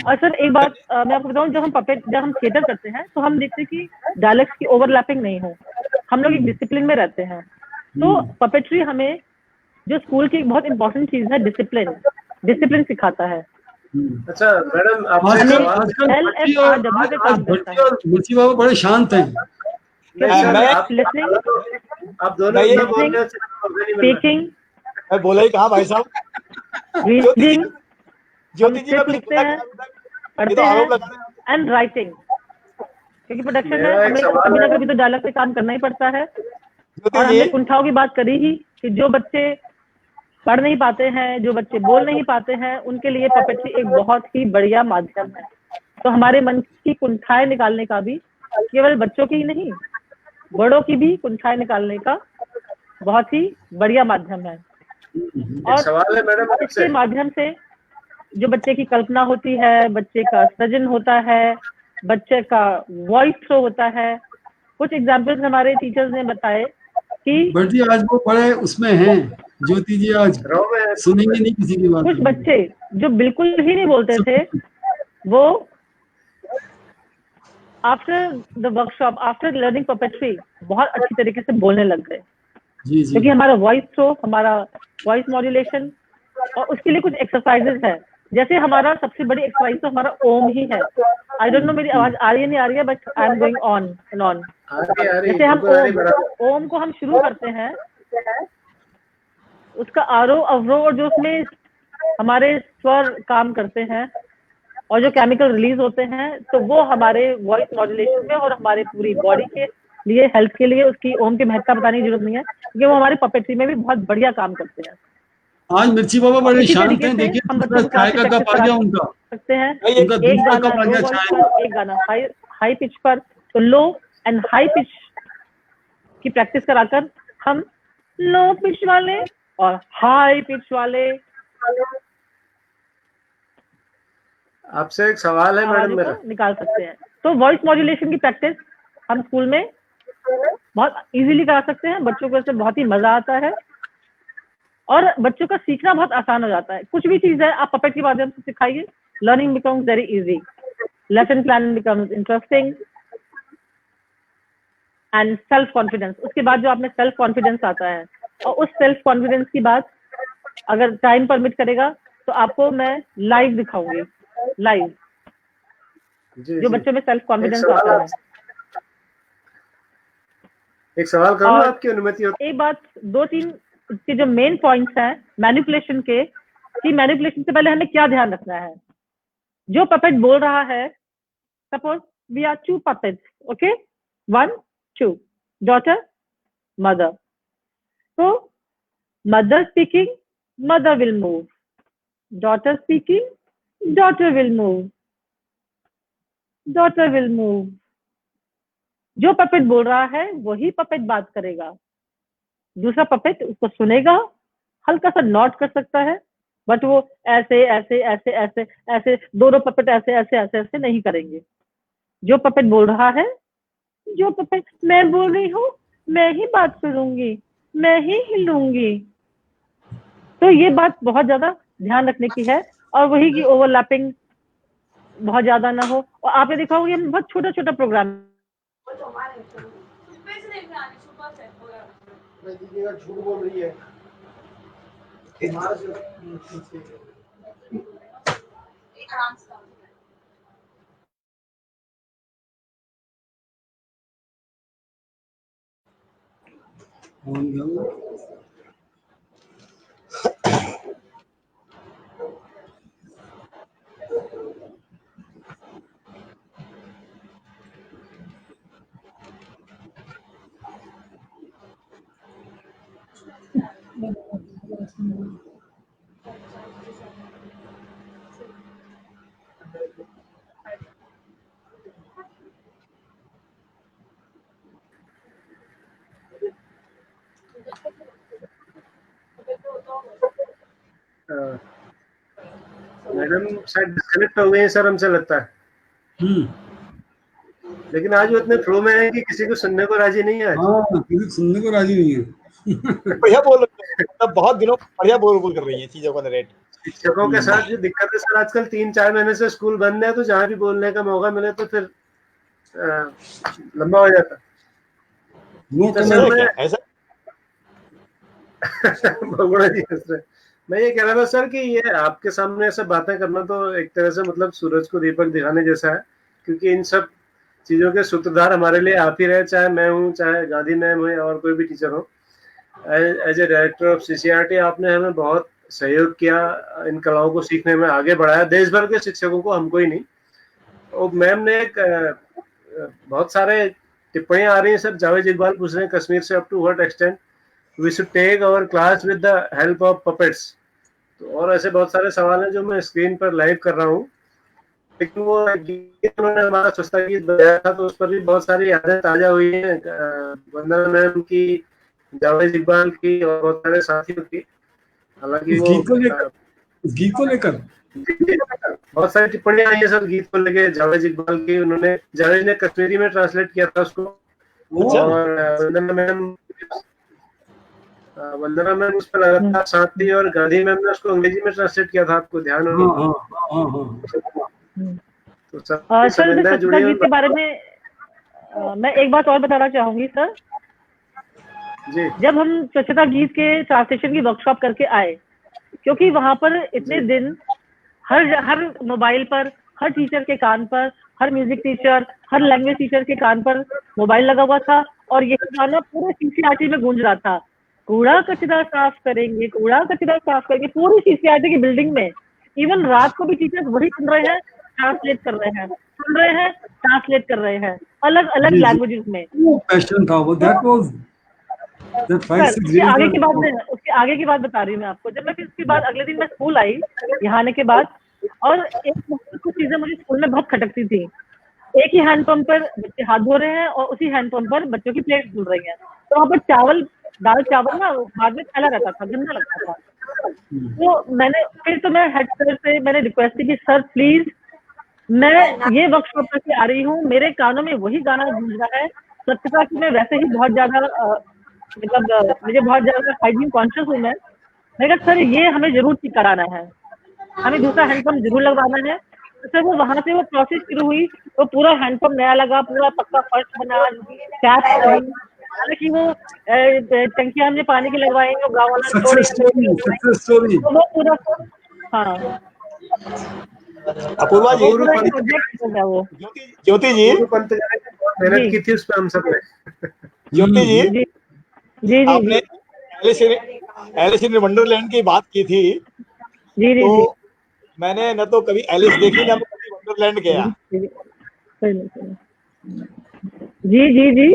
और सर एक बात मैं आपको बताऊं, जब हम थिएटर करते हैं तो हम देखते हैं कि डायलेक्ट्स की ओवरलैपिंग नहीं हो, हम लोग एक डिसिप्लिन में रहते हैं। तो पपेट्री हमें जो स्कूल की एक बहुत इंपॉर्टेंट चीज है, डिसिप्लिन सिखाता है। अच्छा मैडम, आपसे आजकल सवाल आजकल भट्टी LFRW पे आज काम करता भट्टी है। और मुंशी बाबा बड़े शांत हैं। नहीं सर, मैं- आप दोनों मैं ये- इतना बोल रहे हो, नहीं मिल रहा। स्पीकिंग, मैं बोला ही कहा भाई साहब। रीडिंग, ज्योति जी स्क्रिप्ट लिखते हैं, ये पढ़ते तो हैं, आरोप लगा रहे हैं। एंड राइटिंग, क्योंकि प्रोडक्शन में मेरा एक हमें सवाल कभी ना है। कभी तो डायलॉग पे काम करना ही पड़ता है। और ज्योति हमने जी कुंठाओं की बात करी ही कि जो बच्चे पढ़ नहीं पाते हैं, जो बच्चे बोल नहीं पाते हैं, उनके लिए पपेट्री एक बहुत ही बढ़िया माध्यम है। तो हमारे मन की कुंठाएं निकालने का भी, केवल बच्चों की ही नहीं, बड़ों की भी कुंठाएं निकालने का बहुत ही बढ़िया माध्यम है। एक सवाल है मैडम आपसे। इसके माध्यम से जो बच्चे की कल्पना होती है, बच्चे का सृजन होता है, बच्चे का वॉइस थ्रो होता है। कुछ एग्जाम्पल्स हमारे टीचर्स ने बताए कि भट्टी आज वो बड़े उसमें हैं, ज्योति जी आज रो में सुनेंगे नहीं किसी की बात। कुछ बच्चे जो बिल्कुल ही नहीं बोलते थे, वो after the workshop, after learning puppetry बहुत अच्छी तरीके से बोलने लग गए, जी जी क्योंकि हमारा वॉइस थ्रो, हमारा वॉइस मॉड्यूलेशन, और उसके लिए कुछ एक्सरसाइजेस है। जैसे हमारा सबसे बड़ी एक्सरसाइज तो हमारा ओम ही है। आई डोंट नो मेरी आवाज आ रही है नहीं आ रही है, but I am going on and on. जैसे हम ओम को हम शुरू करते हैं, उसका आरोह अवरोह और जो उसमें हमारे स्वर काम करते हैं और जो केमिकल रिलीज होते हैं, तो वो हमारे वॉइस मॉड्यूलेशन में और हमारे पूरी बॉडी के लिए, हेल्थ के लिए उसकी ओम की महत्ता बताने की जरूरत नहीं है, क्योंकि वो हमारे पपेट्री में भी बहुत बढ़िया काम करते हैं। आज मिर्ची बाबा बड़े इसी शांत तरीके हैं। से देखिए हम बच्चों को चाय क्लास का में कप आ गया उनका, सकते हैं, उनका एक दूसरा गाना कप आ लो गया वॉइस चाय पर, का। एक गाना हाई पिच पर, तो लो एंड हाई पिच की प्रैक्टिस कराकर हम लो पिच वाले और हाई पिच वाले आपसे एक सवाल है मैडम मेरा, निकाल सकते हैं। तो वॉइस मॉड्यूलेशन की प्रैक्टिस हम स्कूल में बहुत इजीली करा सकते हैं, बच्चों को इससे बहुत ही मजा आता है और बच्चों का सीखना बहुत आसान हो जाता है। कुछ भी चीज है आप पपेट के माध्यम से सिखाइए, learning becomes very easy, lesson plan becomes interesting and self confidence. उसके बाद जो आप में सेल्फ कॉन्फिडेंस आता है, और उस सेल्फ कॉन्फिडेंस की बात अगर टाइम परमिट करेगा तो आपको मैं लाइव दिखाऊंगी, लाइव जो बच्चों में सेल्फ कॉन्फिडेंस आता है। एक सवाल करूं आपकी अनुमति हो? एक बात, 2-3 के जो मेन पॉइंट्स हैं मैनिपुलेशन के, कि मैनिपुलेशन से पहले हमें क्या ध्यान रखना है। जो पपेट बोल रहा है, suppose we are 2 puppets, okay, 1 2 daughter mother, तो mother speaking, mother will move, daughter speaking, daughter will move, daughter will move. जो पपेट बोल रहा है वही पपेट बात करेगा, दूसरा पपेट उसको सुनेगा, हल्का सा नॉट कर सकता है, बट वो ऐसे ऐसे ऐसे ऐसे ऐसे दोनों पपेट ऐसे ऐसे ऐसे ऐसे नहीं करेंगे। जो पपेट बोल रहा है, जो पपेट मैं बोल रही हूँ, मैं ही बात करूंगी, मैं ही हिलूंगी, तो ये बात बहुत ज्यादा ध्यान रखने की है, और वही की ओवरलैपिंग बहुत ज्यादा ना हो। और आपने देखा होगा ये बहुत छोटा छोटा प्रोग्राम, झूठ बोल रही है। मैडम शायद डिस्कनेक्ट हो गए हैं सर, हमसे लगता है। लेकिन आज वो इतने फ्लो में है कि किसी को सुनने को राजी नहीं है। हाँ, किसी सुनने को राजी नहीं है। बढ़िया बोल रहे हैं, मतलब बहुत दिनों बढ़िया बोल कर रही है चीजों का नरेट। शिक्षकों के साथ जो दिक्कत है सर, आजकल 3-4 महीने से स्कूल बंद है, तो जहाँ भी बोलने का मौका मिले तो फिर लंबा हो जाता। मैं ये कह रहा था सर कि ये आपके सामने ऐसे बातें करना तो एक तरह से मतलब सूरज को दीपक दिखाने जैसा है, क्योंकि इन सब चीजों के सूत्रधार हमारे लिए आप ही रहे, चाहे मैं हूँ, चाहे गांधी मैम हो या और कोई भी टीचर हो। As a director of CCRT आपने हमें बहुत सहयोग किया, इन कलाओं को सीखने में आगे बढ़ाया, देश भर के शिक्षकों को, हमको ही नहीं। और मैम ने एक बहुत सारे टिप्पणियां आ रही हैं सर, जावेद इकबाल पूछ रहे हैं कश्मीर से, up to what extent we should take our class with the help of puppets. तो और ऐसे बहुत सारे सवाल हैं जो मैं स्क्रीन पर लाइव कर रहा हूँ। लेकिन वो गीत उन्होंने हमारा सस्ता गीत बजाया था, तो उस पर भी बहुत सारी यादें ताजा हुई हैं, वंदना मैम की, जावेद इकबाल की और बहुत सारे साथियों की। हालांकि वो गीत को लेकर बहुत सारी टिप्पणियां आई है सर गीत को लेके जावेद इकबाल की। उन्होंने, जावेद ने कश्मीरी में ट्रांसलेट किया था उसको, और वंदना मैम उस पर लगातार साथ दी, और गांधी मैम ने उसको अंग्रेजी में ट्रांसलेट किया था, आपको ध्यान होगा। तो सर गीत के बारे में मैं एक बात और बताना चाहूंगी सर जी। जब हम स्वच्छता गीत के ट्रांसलेशन की वर्कशॉप करके आए, क्योंकि वहां पर इतने दिन हर मोबाइल पर, हर टीचर के कान पर, हर म्यूजिक टीचर, हर लैंग्वेज टीचर के कान पर मोबाइल लगा हुआ था, और ये गाना पूरे CCRT में गूंज रहा था, कूड़ा कचरा साफ करेंगे, कूड़ा कचरा साफ करेंगे, पूरी CCRT की बिल्डिंग में। इवन रात को भी टीचर्स वही सुन रहे हैं, ट्रांसलेट कर रहे हैं, सुन रहे हैं, ट्रांसलेट कर रहे हैं, अलग अलग लैंग्वेजेस में। पैशन था वो, दैट वाज उसके आगे की बात बता रही हूँ मैं आपको। जब मैं फिर उसके बाद अगले दिन मैं स्कूल आई यहाँ आने के बाद, और कुछ चीजें मुझे स्कूल में बहुत खटकती थी। एक ही हैंडपंप पर बच्चे हाथ धो रहे हैं और उसी हैंडपंप पर बच्चों की प्लेट धुल रही है, तो वहाँ पर दाल चावल ना बाद में फैला रहता था, गंदा लगता था। तो मैं हेड सर से मैंने रिक्वेस्ट की, सर प्लीज मैं ये वर्कशॉप करके आ रही हूँ, मेरे कानों में वही गाना गूंज रहा है। स्वच्छता की मैं वैसे ही बहुत ज्यादा मतलब मुझे बहुत ज्यादा हाइजीन कॉन्शियस हूँ मैं कहा सर ये हमें जरूर ठीक कराना है, हमें दूसरा हैंडपंप जरूर लगवाना है। तो सर वो वहां से वो प्रोसेस शुरू हुई, तो पूरा हैंडपंप नया लगा, पूरा पक्का फर्श बना, टैप, हालांकि वो टंकियां हमने पानी की लगवाई, वो गाँव वाला स्टोरी वो पूरा। हाँ अपूर्वा जी, ज्योति जी मेहनत की थी उस पर हम सब ने। ज्योति जी जी आपने एलिस इन वंडरलैंड की बात की थी, जी तो मैंने न तो कभी एलिस देखी ना कभी वंडरलैंड गया। जी जी जी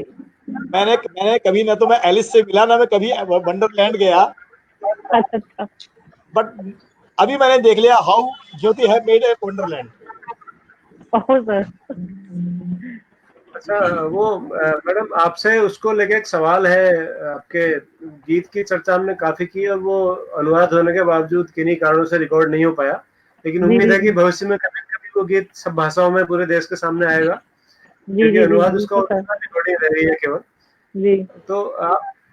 मैंने कभी ना तो मैं एलिस से मिला ना मैं कभी वंडरलैंड गया। अच्छा बट अभी मैंने देख लिया how Jyoti have made a Wonderland. अच्छा वो मैडम आपसे उसको लेके एक सवाल है, आपके गीत की चर्चा हमने काफी की और वो अनुवाद होने के बावजूद किन्हीं कारणों से रिकॉर्ड नहीं हो पाया, लेकिन उम्मीद है कि भविष्य में कभी कभी वो गीत सब भाषाओं में पूरे देश के सामने आएगा, क्योंकि अनुवाद उसका रिकॉर्डिंग रह रही है केवल। तो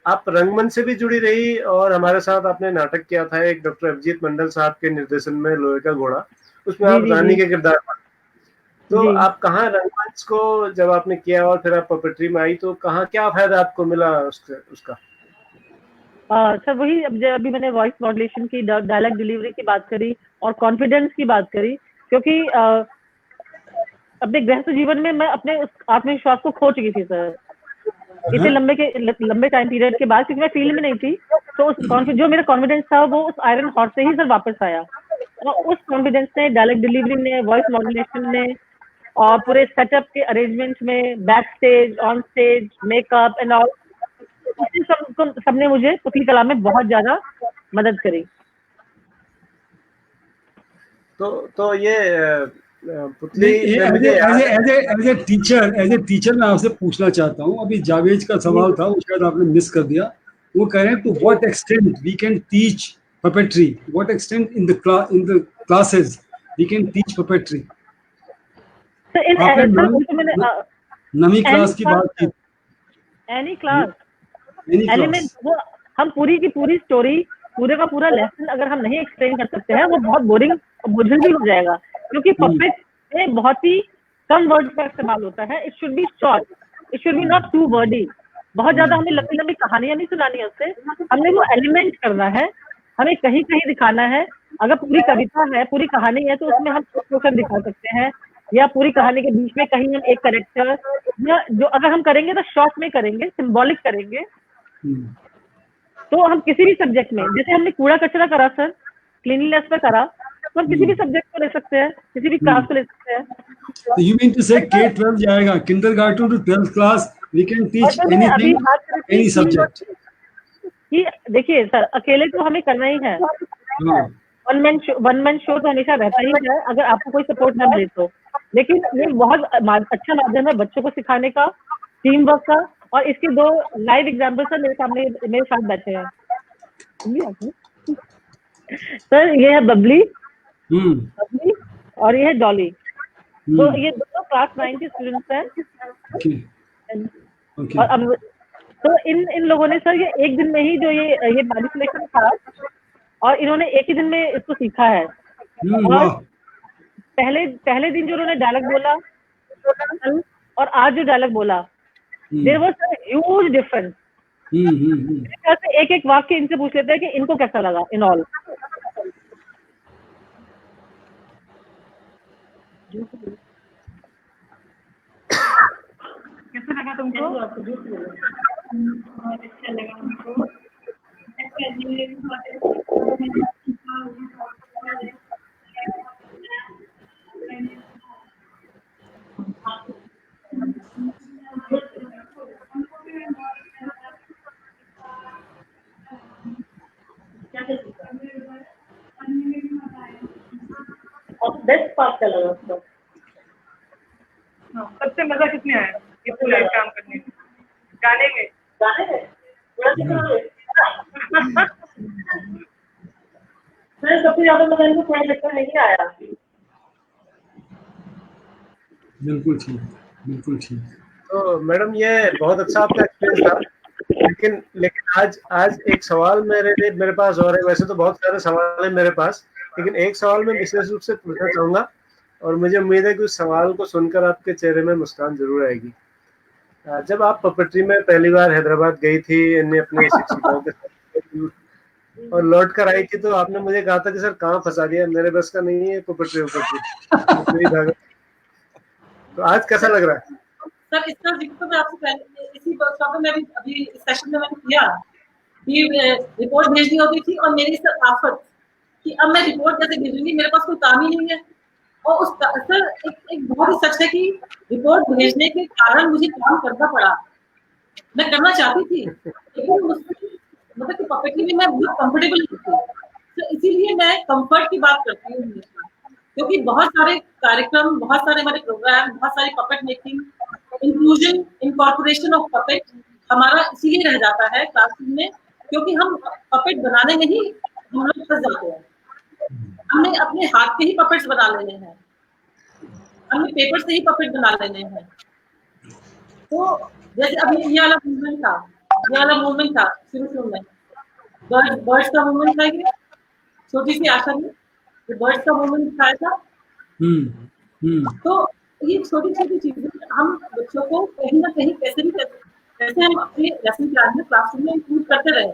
आप रंगमंच से भी जुड़ी रही और हमारे साथ आपने नाटक किया था एक डॉक्टर अभिजीत मंडल साहब के निर्देशन में, लोहे का घोड़ा, उसमें आप रानी के किरदार पर। तो आप कहाँ रंगमंच को जब आपने किया और फिर आप पपेट्री में आई, तो कहाँ क्या फायदा आपको मिला उसका? सर वही अभी मैंने वॉइस मॉड्यूलेशन की, डायलॉग डिलीवरी की बात करी और कॉन्फिडेंस की बात करी, क्योंकि अपने गृहस्थ जीवन में मैं अपने आत्मविश्वास को खो चुकी थी सर, इतने लंबे टाइम पीरियड के बाद, क्योंकि मैं फील्ड में नहीं थी। तो जो मेरा कॉन्फिडेंस था वो उस आयरन हॉर्स से ही सर वापस आया, और उस कॉन्फिडेंस ने डायलॉग डिलीवरी में, वॉइस मॉड्यूलेशन में और पूरे सेटअप के अरेंजमेंट में, back stage, on stage, makeup and all, सबने मुझे पुतली कला में बहुत ज्यादा मदद करी। तो ये पुतली एज ए टीचर मैं आपसे पूछना चाहता हूँ, अभी जावेद का सवाल था वो शायद आपने मिस कर दिया। वो कह रहे हैं to what extent we can teach puppetry, what extent in the classes we can teach puppetry? So in Navi class की बात की, एनी क्लास एलिमेंट, वो हम पूरी की पूरी स्टोरी, पूरे का पूरा लेसन अगर हम नहीं एक्सप्लेन कर सकते हैं वो बहुत बोरिंग बोझिल भी हो जाएगा, क्योंकि पपेट में बहुत ही कम वर्ड्स का इस्तेमाल होता है। It should be short, it should be not too wordy. बहुत ज्यादा हमें लंबी लंबी कहानियां नहीं सुनानी है उससे, हमने वो एलिमेंट करना है, हमें कहीं कहीं दिखाना है। अगर पूरी कविता है, पूरी कहानी है, तो उसमें हम सोचकर दिखा सकते हैं, या पूरी कहानी के बीच में कहीं हम एक कैरेक्टर, या जो अगर हम करेंगे तो शॉर्ट में करेंगे, सिंबॉलिक करेंगे। तो हम किसी भी सब्जेक्ट में, जैसे हमने कूड़ा कचरा करा सर, क्लीनलीनेस पे करा, तो हम किसी भी सब्जेक्ट को ले सकते हैं, किसी भी क्लास को ले सकते हैं। So you mean to say K-12 जाएगा, kindergarten to 12th class, we can teach anything, any subject. कि देखिए सर, अकेले तो हमें करना ही है, वन मैन शो तो हमेशा रहता ही है अगर आपको कोई सपोर्ट ना मिले तो। लेकिन ये बहुत अच्छा माध्यम है बच्चों को सिखाने का, टीम वर्क का। और इसके 2 लाइव एग्जाम्पल सर मेरे सामने, मेरे साथ बैठे हैं सर। ये है बबली और ये है डॉली। तो ये दोनों क्लास 9 के स्टूडेंट्स हैं। और अब तो इन लोगों ने सर ये एक दिन में ही जो ये मैनिपुलेशन था, और इन्होंने एक ही दिन में इसको सीखा है। और पहले दिन जो उन्होंने डायलॉग बोला और आज जो डायलॉग बोला, there was a huge difference. एक एक वाक्य इनसे पूछ लेते हैं कि इनको कैसा लगा इन ऑल। कैसा लगा तुमको? अच्छा लगा हमको। बेस्ट पार्ट क्या लगा आपको? सबसे मजा किसने आया ये पूरा काम करने में? गाने में सबसे ज्यादा मजा इनको कोई लेक्चर नहीं आया। बिल्कुल ठीक। तो मैडम ये बहुत अच्छा आपका एक्सपीरियंस था, लेकिन आज एक सवाल मेरे पास और है। वैसे तो बहुत सारे सवाल है मेरे पास, लेकिन एक सवाल मैं विशेष रूप से पूछना चाहूंगा, और मुझे उम्मीद है कि उस सवाल को सुनकर आपके चेहरे में मुस्कान जरूर आएगी। जब आप पपेट्री में पहली बार हैदराबाद गई थी इन्हें अपने शिक्षकों के साथ और लौट कर आई थी, तो आपने मुझे कहा था कि सर कहाँ फंसा दिया, मेरे बस का नहीं है पपेट्री। तो आज कैसा लग रहा है सर? इसका जिक्र तो मैं आपसे पहले इसी वर्कशॉप में अभी इस सेशन में मैंने किया कि रिपोर्ट भेजनी होती थी, और मेरी सर आफत कि अब मैं रिपोर्ट कैसे भेजूंगी, मेरे पास कोई काम ही नहीं है। और उस सर एक बहुत ही सच है कि रिपोर्ट भेजने के कारण मुझे काम करना पड़ा। मैं करना चाहती थी, लेकिन मतलब कि पपेट्री में मैं बहुत कंफर्टेबल नहीं थी। तो इसीलिए मैं कंफर्ट की बात करती हूँ, क्योंकि बहुत सारे कार्यक्रम, बहुत सारे हमारे प्रोग्राम, बहुत सारी puppet making, inclusion, incorporation of puppet हमारा इसीलिए रह जाता है क्लासरूम में, क्योंकि हम पपेट बनाने में ही हम लोग फंस जाते हैं। हमने अपने हाथ के ही पपेट्स बना लेने हैं, हमने पेपर से ही पपेट बना लेने हैं। तो जैसे अभी ये वाला मूवमेंट था शुरू में, बर्ड्स का मूवमेंट था, ये छोटी सी आशा में बर्ड्स का मूवमेंट दिखाया था। तो ये छोटी छोटी चीजें हम बच्चों को कहीं ना कहीं कैसे हम अपने लेसन प्लान में क्लासरूम में इंक्लूड करते रहे।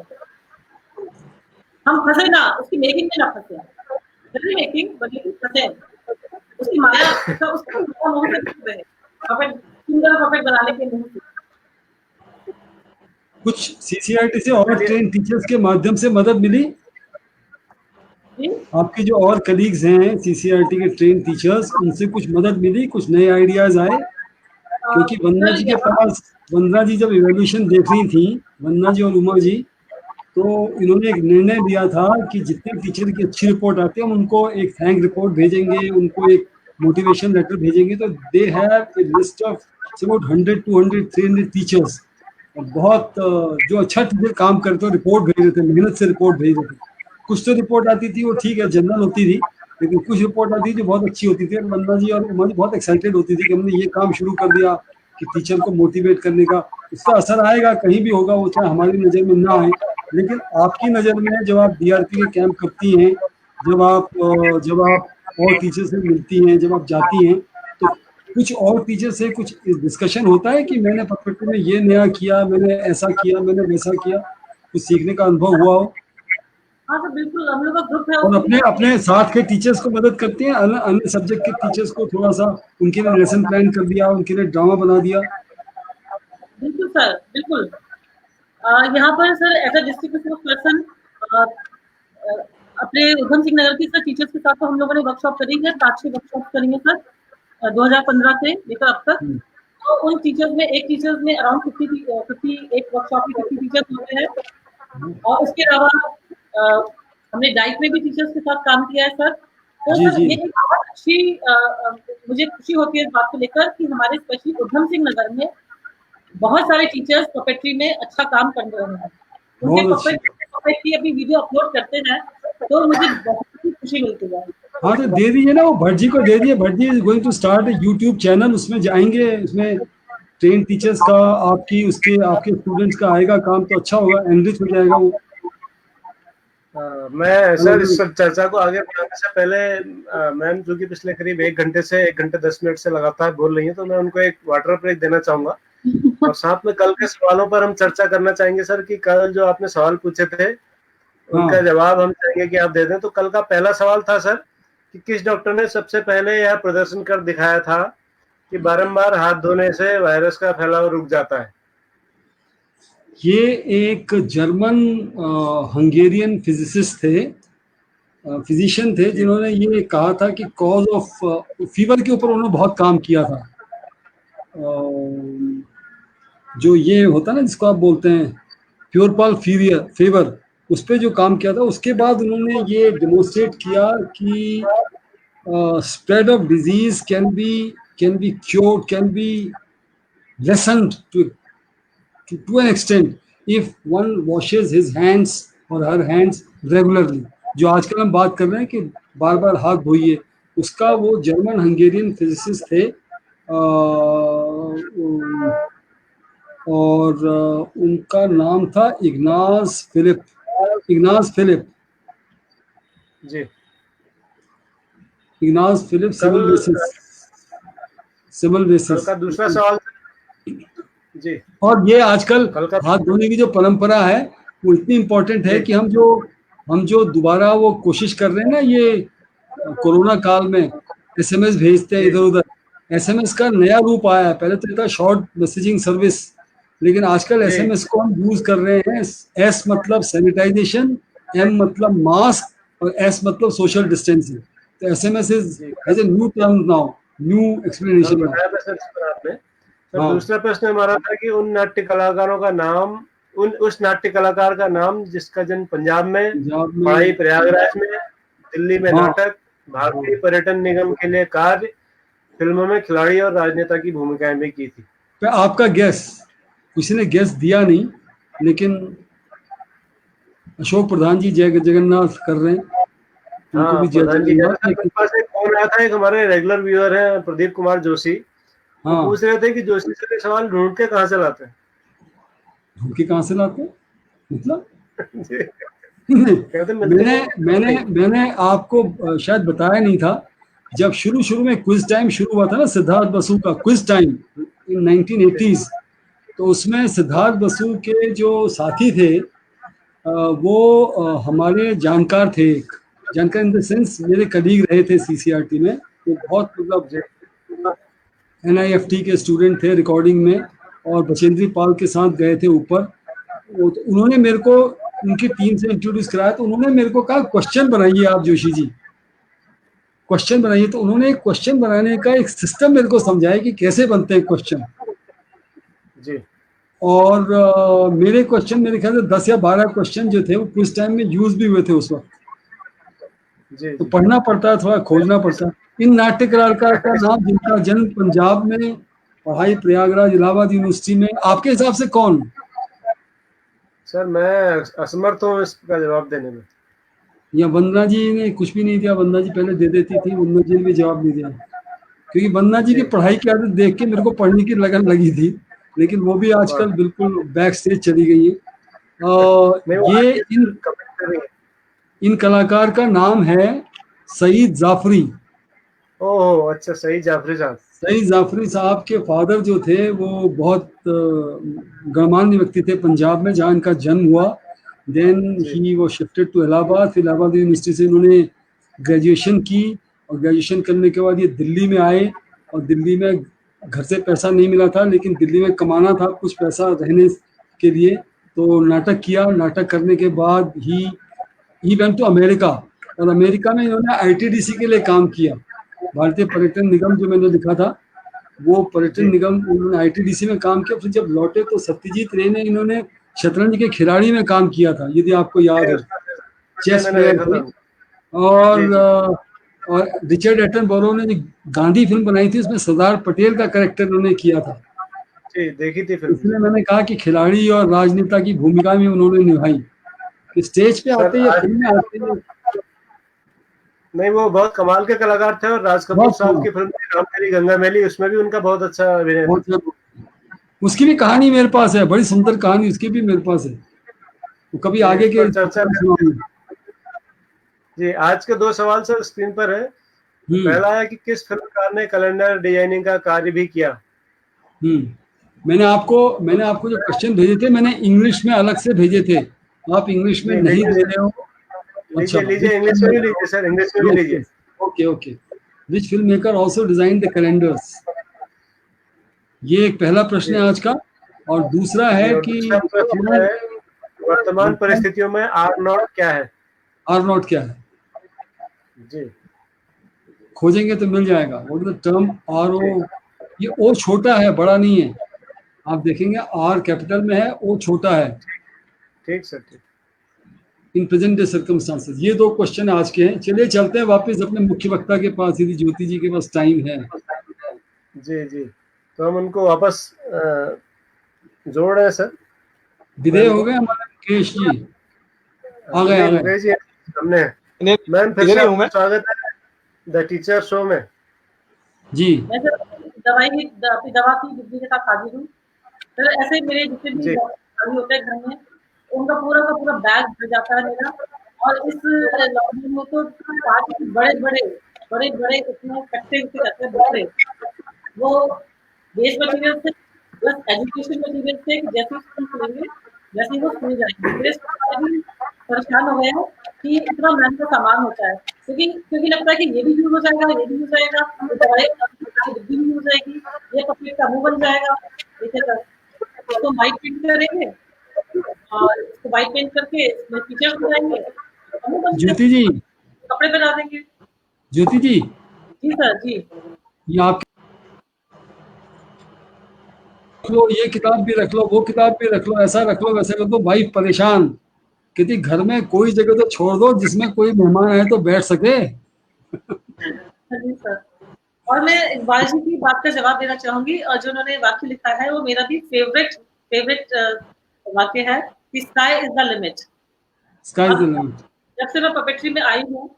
हम फंसे ना, उसकी मेकिंग में ना फंसे, मेकिंग बल्कि फंसे उसकी माया का, उसका मुंह से पपेट, सुंदर पपेट बनाने के मुंह से। कुछ सीसीआरटी से और ट्रेन टीचर्स के माध्यम से मदद मिली? आपके जो और कलीग्स हैं सीसीआरटी के ट्रेन टीचर्स, उनसे कुछ मदद मिली, कुछ नए आइडियाज आए? क्योंकि वंदना जी के पास, वंदना जी जब इवोल्यूशन देख रही थी, वंदना जी और उमा जी, तो इन्होंने एक निर्णय लिया था कि जितने टीचर की अच्छी रिपोर्ट आती है हम उनको एक थैंक रिपोर्ट भेजेंगे, उनको एक मोटिवेशन लेटर भेजेंगे। तो they have a list of about 100 200 300 teachers, बहुत जो अच्छा टीचर काम करते हो रिपोर्ट भेज रहे थे, मेहनत से रिपोर्ट भेज रहे थे। कुछ तो रिपोर्ट आती थी वो ठीक है जनरल होती थी, लेकिन कुछ रिपोर्ट आती थी जो बहुत अच्छी होती थी। और वंदना जी और उमा जी बहुत एक्साइटेड होती थी कि हमने ये काम शुरू कर दिया कि टीचर को मोटिवेट करने का। उसका असर आएगा, कहीं भी होगा, वो चाहे हमारी नज़र में ना आए, लेकिन आपकी नज़र में जब आप DRP के कैंप करती हैं, जब आप और टीचर से मिलती हैं, जब आप जाती हैं, तो कुछ और टीचर से कुछ डिस्कशन होता है कि मैंने परफेक्ट में ये नया किया, मैंने ऐसा किया, मैंने वैसा किया, कुछ सीखने का अनुभव हुआ हो? हाँ तो बिल्कुल, हम लोग का ग्रुप है। और अपने साथ के टीचर्स को मदद करते हैं, अन्य सब्जेक्ट के टीचर्स को थोड़ा सा उनके लिए लेसन प्लान कर दिया, उनके लिए ड्रामा बना दिया? बिल्कुल सर, बिल्कुल। यहाँ पर sir as a district person अपने उधम सिंह नगर के सर टीचर्स के साथ तो हम लोगों ने वर्कशॉप करी है, 5-6 वर्कशॉप करी है सर 2015 से लेकर अब तक। तो उन टीचर्स में एक टीचर्स में अराउंड 51 वर्कशॉप में 50 टीचर्स होते हैं। और उसके अलावा हमने डाइट में भी टीचर्स के साथ काम किया है सर। तो सर ये एक बहुत अच्छी मुझे खुशी होती है इस बात को लेकर कि हमारे स्पेशली उधम सिंह नगर में बहुत सारे टीचर्स पपेट्री में अच्छा काम कर रहे हैं। उनके पपेट्री अभी वीडियो अपलोड करते हैं तो मुझे बहुत खुशी मिलती है। हाँ तो दे दीजिए ना, वो भट्ट जी को दे दिए। Bhatt ji is going to start a YouTube channel, उसमें जाएंगे, उसमें ट्रेन टीचर्स का आपके स्टूडेंट्स का आएगा काम, तो अच्छा होगा, एनरिच हो जाएगा वो। मैं सर इस चर्चा को आगे बढ़ाने से पहले मैम जो कि पिछले करीब 1 घंटे से 1 घंटे 10 मिनट से लगातार बोल रही है, तो मैं उनको एक वाटर ब्रेक देना चाहूंगा और साथ में कल के सवालों पर हम चर्चा करना चाहेंगे सर। कि कल जो आपने सवाल पूछे थे उनका जवाब हम चाहेंगे कि आप दे दें। तो कल का पहला सवाल था सर कि किस डॉक्टर ने सबसे पहले यह प्रदर्शन कर दिखाया था कि बारंबार हाथ धोने से वायरस का फैलाव रुक जाता है? ये एक जर्मन हंगेरियन फिजिसिस्ट थे, फिजिशियन थे, जिन्होंने ये कहा था कि कॉज ऑफ फीवर के ऊपर उन्होंने बहुत काम किया था। जो ये होता है ना जिसको आप बोलते हैं प्योरपाल फीवर, उस पर जो काम किया था, उसके बाद उन्होंने ये डेमोन्स्ट्रेट किया कि spread of disease can be cured, can be lessened to an extent if one washes his hands or her hands regularly। जो आजकल हम बात कर रहे हैं कि बार बार हाथ धोइए, उसका वो जर्मन हंगेरियन फिजिसिस्ट थे और उनका नाम था इग्नास फिलिप जी। इग्नास फिलिप सिविल बेसिस का दूसरा सवाल जी। और ये आजकल हाथ धोने की जो परंपरा है वो इतनी इम्पोर्टेंट है कि हम जो दोबारा वो कोशिश कर रहे हैं ना, ये कोरोना काल में SMS भेजते हैं इधर उधर, SMS का नया रूप आया है। पहले तो था शॉर्ट मैसेजिंग सर्विस, लेकिन आजकल SMS को हम यूज कर रहे हैं। S मतलब सैनिटाइजेशन, M मतलब मास्क और S मतलब सोशल डिस्टेंसिंग। तो SMS is a new term now, new explanation. दूसरा प्रश्न हमारा था कि उन नाट्य कलाकारों का नाम, उस नाट्य कलाकार का नाम जिसका जन्म पंजाब में, पढ़ाई प्रयागराज में, दिल्ली में नाटक, भारतीय पर्यटन निगम के लिए कार्य, फिल्मों में खिलाड़ी और राजनेता की भूमिकाएं भी की थी। आपका गैस किसी ने गैस दिया नहीं, लेकिन अशोक प्रधान जी जय जगन्नाथ कर रहे हैं। हाँ, प्रधान जी पास एक फोन आया था, एक हमारे रेगुलर व्यूअर हैं प्रदीप कुमार जोशी, हाँ, पूछ रहे थे कि जोशी से सवाल ढूंढ के कहाँ से लाते हैं? मतलब मैंने आपको शायद बताया नहीं था, जब शुरू में क्विज टाइम शुरू हुआ था ना, सिद्धार्थ बसु का क्विज टाइम इन 1980s, तो उसमें सिद्धार्थ बसु के जो साथी थे वो हमारे जानकार थे, जानकार इन द सेंस मेरे कलीग रहे थे CCRT में। तो बहुत मतलब NIFT के स्टूडेंट थे रिकॉर्डिंग में, और बचेंद्री पाल के साथ गए थे ऊपर। तो उन्होंने मेरे को उनकी टीम से इंट्रोड्यूस कराया, तो उन्होंने मेरे को कहा क्वेश्चन बनाइए आप जोशी जी, क्वेश्चन बनाइए। तो उन्होंने एक क्वेश्चन बनाने का एक सिस्टम मेरे को समझाया कि कैसे बनते हैं क्वेश्चन जी। और मेरे क्वेश्चन मेरे ख्याल से 10 या 12 क्वेश्चन जो थे वो क्विज टाइम में यूज भी हुए थे उस वक्त। जी तो पढ़ना पड़ता है, थोड़ा खोजना पड़ता है। इन नाट्यकार का नाम जिनका जन्म पंजाब में, पढ़ाई प्रयागराज इलाहाबाद यूनिवर्सिटी में, आपके हिसाब से कौन? सर मैं असमर्थ हूँ इसका जवाब देने में। या वंदना जी ने कुछ भी नहीं दिया? वंदना जी पहले दे देती थी, वंदना जी ने भी जवाब नहीं दिया, क्योंकि वंदना जी की पढ़ाई की आदत देख के मेरे को पढ़ने की लगन लगी थी, लेकिन वो भी आजकल बिल्कुल बैक स्टेज चली गई है। ये इन कलाकार का नाम है सईद जाफरी। ओह अच्छा, सईद जाफरी साहब। सईद जाफरी साहब के फादर जो थे वो बहुत गणमान्य व्यक्ति थे पंजाब में, जहाँ इनका जन्म हुआ। देन ही वो शिफ्टेड टू इलाहाबाद, फिर इलाहाबाद यूनिवर्सिटी से इन्होंने ग्रेजुएशन की, और ग्रेजुएशन करने के बाद ये दिल्ली में आए, और दिल्ली में घर से पैसा नहीं मिला था, लेकिन दिल्ली में कमाना था कुछ पैसा रहने के लिए, तो नाटक किया। नाटक करने के बाद ही वेंट टू अमेरिका, और अमेरिका में इन्होंने आईटीडीसी के लिए काम किया, भारतीय पर्यटन निगम जो मैंने लिखा था वो पर्यटन निगम, उन्होंने आईटीडीसी में काम किया। फिर जब लौटे तो सत्यजीत रे ने इन्होंने शतरंज के खिलाड़ी में काम किया था, यदि आपको याद हो, चेस प्लेयर थे। और रिचर्ड एटनबरो ने जो गांधी फिल्म बनाई थी उसमें सरदार पटेल का कैरेक्टर उन्होंने किया था, देखी थी फिल्म। इसलिए मैंने कहा कि खिलाड़ी और राजनेता की भूमिका में उन्होंने निभाई। कि स्टेज पे आते या फिल्म में आते हैं, नहीं वो बहुत कमाल के कलाकार थे। और राज कपूर साहब की फिल्म राम तेरी गंगा मैली, उसमें भी उनका बहुत अच्छा अभिनय था। उसकी भी कहानी मेरे पास है, बड़ी सुंदर कहानी उसकी भी मेरे पास है, वो कभी आगे के चर्चा जी। आज के 2 सवाल सर स्क्रीन पर है। पहला है कि किस फिल्मकार ने कैलेंडर डिजाइनिंग का कार्य भी किया? मैंने आपको जो क्वेश्चन भेजे थे मैंने इंग्लिश में अलग से भेजे थे, आप इंग्लिश में नहीं दे रहे हो। अच्छा लीजिए, इंग्लिश में भी लीजिए सर, इंग्लिश में भी लीजिए। Okay. Which film maker also design the calendars, ये एक पहला प्रश्न है आज का। और दूसरा है कि वर्तमान परिस्थितियों में आर नॉट क्या है? आर नॉट क्या है जी, खोजेंगे तो मिल जाएगा। What is the term R O? ये ओ छोटा है, बड़ा नहीं है, आप देखेंगे आर कैपिटल में है, ओ छोटा है। ठीक सर, ठीक। In present day circumstances. ये 2 क्वेश्चन आज के हैं। चलिए चलते हैं वापस अपने मुख्य वक्ता के पास, यदि ज्योति जी के पास टाइम है। जी, तो हम उनको वापस जोड़ रहे हैं सर। विदेय हो गए हमारे मुकेश जी, आ गए मुकेश जी हमने। मैम फिर से स्वागत है द टीचर शो में। जी मैं दवा की डिग्री के साथ हाजिर हूँ सर। ऐसे मेरे जितने भी होते हैं घर में, उनका पूरा का पूरा बैग भर जाता है मेरा। और इस लॉकडाउन में तो बड़े इतने कट्टे रहते हैं बड़े, वो वेस्ट मटेरियल से प्लस एजुकेशन मटेरियल से जैसे स्कूल खुलेंगे वैसे ही वो स्कूल जाएंगे। परेशान हो गए हैं कि इतना महंगा सामान होता है, क्योंकि लगता है कि ये भी यूज हो जाएगा, ये भी यूज जाएगा, डिब्बी भी यूज जाएगी, ये कपड़े का मुंह बन जाएगा। तो वाइट पेंट करेंगे और इसको वाइट पेंट करके इसमें फीचर्स बनाएंगे, ज्योति जी कपड़े बना देंगे। ज्योति जी जी सर जी, ये आप लो, ये किताब भी रख लो, वो किताब भी रख लो, ऐसा रख लो, वैसे रख लो। भाई परेशान, कहती घर में कोई जगह तो छोड़ दो जिसमें कोई मेहमान आए तो बैठ सके। जी सर। और मैं इकबाल जी की बात का जवाब देना चाहूंगी, और जो उन्होंने वाक्य लिखा है वो मेरा भी फेवरेट वाक्य है कि sky is the limit. Sky is the limit. जब से मैं पपेट्री में आई हूँ,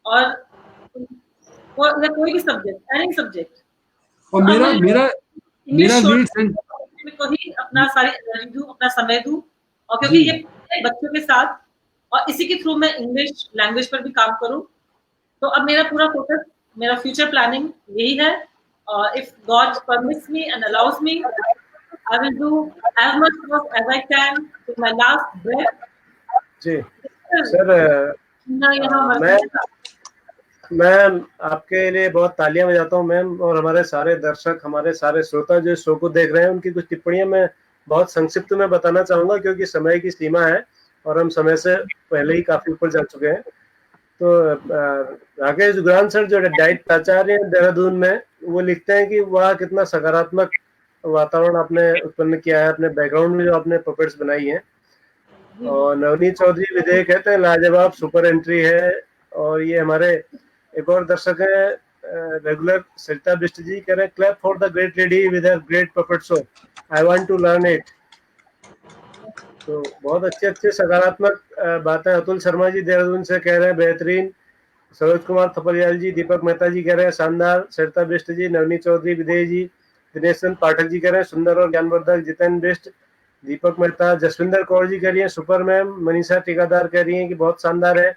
और कोई भी सब्जेक्ट, एनी सब्जेक्ट, और मेरा लीड को ही अपना सारी एनर्जी दूं, अपना समय दूं। और क्योंकि ये बच्चों के साथ और इसी के थ्रू मैं इंग्लिश लैंग्वेज पर भी काम करूं, तो अब मेरा पूरा फोकस, मेरा फ्यूचर प्लानिंग यही है। If God permits me and allows me, I will do as much work as I can to my last breath. जी सर, मैम आपके लिए बहुत तालियां बजाता हूँ मैम, और हमारे सारे दर्शक, हमारे सारे श्रोता जो शो को देख रहे हैं, उनकी कुछ टिप्पणियां मैं बहुत संक्षिप्त में बताना चाहूंगा, क्योंकि समय की सीमा है और हम समय से पहले ही काफी ऊपर जा चुके हैं। तो राकेश जुगरान सर जो डाइट प्राचार्य हैं देहरादून में, वो लिखते हैं कि वह कितना सकारात्मक वातावरण आपने उत्पन्न किया है अपने बैकग्राउंड में, जो आपने पपेट्स बनाई हैं। और नवनीत चौधरी विजय कहते हैं लाजवाब सुपर एंट्री है। और ये हमारे एक और दर्शक है रेगुलर सरिता बिष्ट जी, कह रहे हैं clap for the great lady with her great puppet show, I want to learn it. तो बहुत अच्छे सकारात्मक बातें। अतुल शर्मा जी देहरादून से कह रहे हैं बेहतरीन। सरोज कुमार थपलियाल जी, दीपक मेहता जी कह रहे हैं शानदार। सरिता बिष्ट जी, नवनीत चौधरी विजय जी, दिनेश चंद पाठक जी कह रहे हैं सुंदर और ज्ञानवर्धक। जितेंद्र बिष्ट, दीपक मेहता, जसविंदर कौर जी कह रही है सुपर मैम। मनीषा टीकादार कह रही है कि बहुत शानदार है।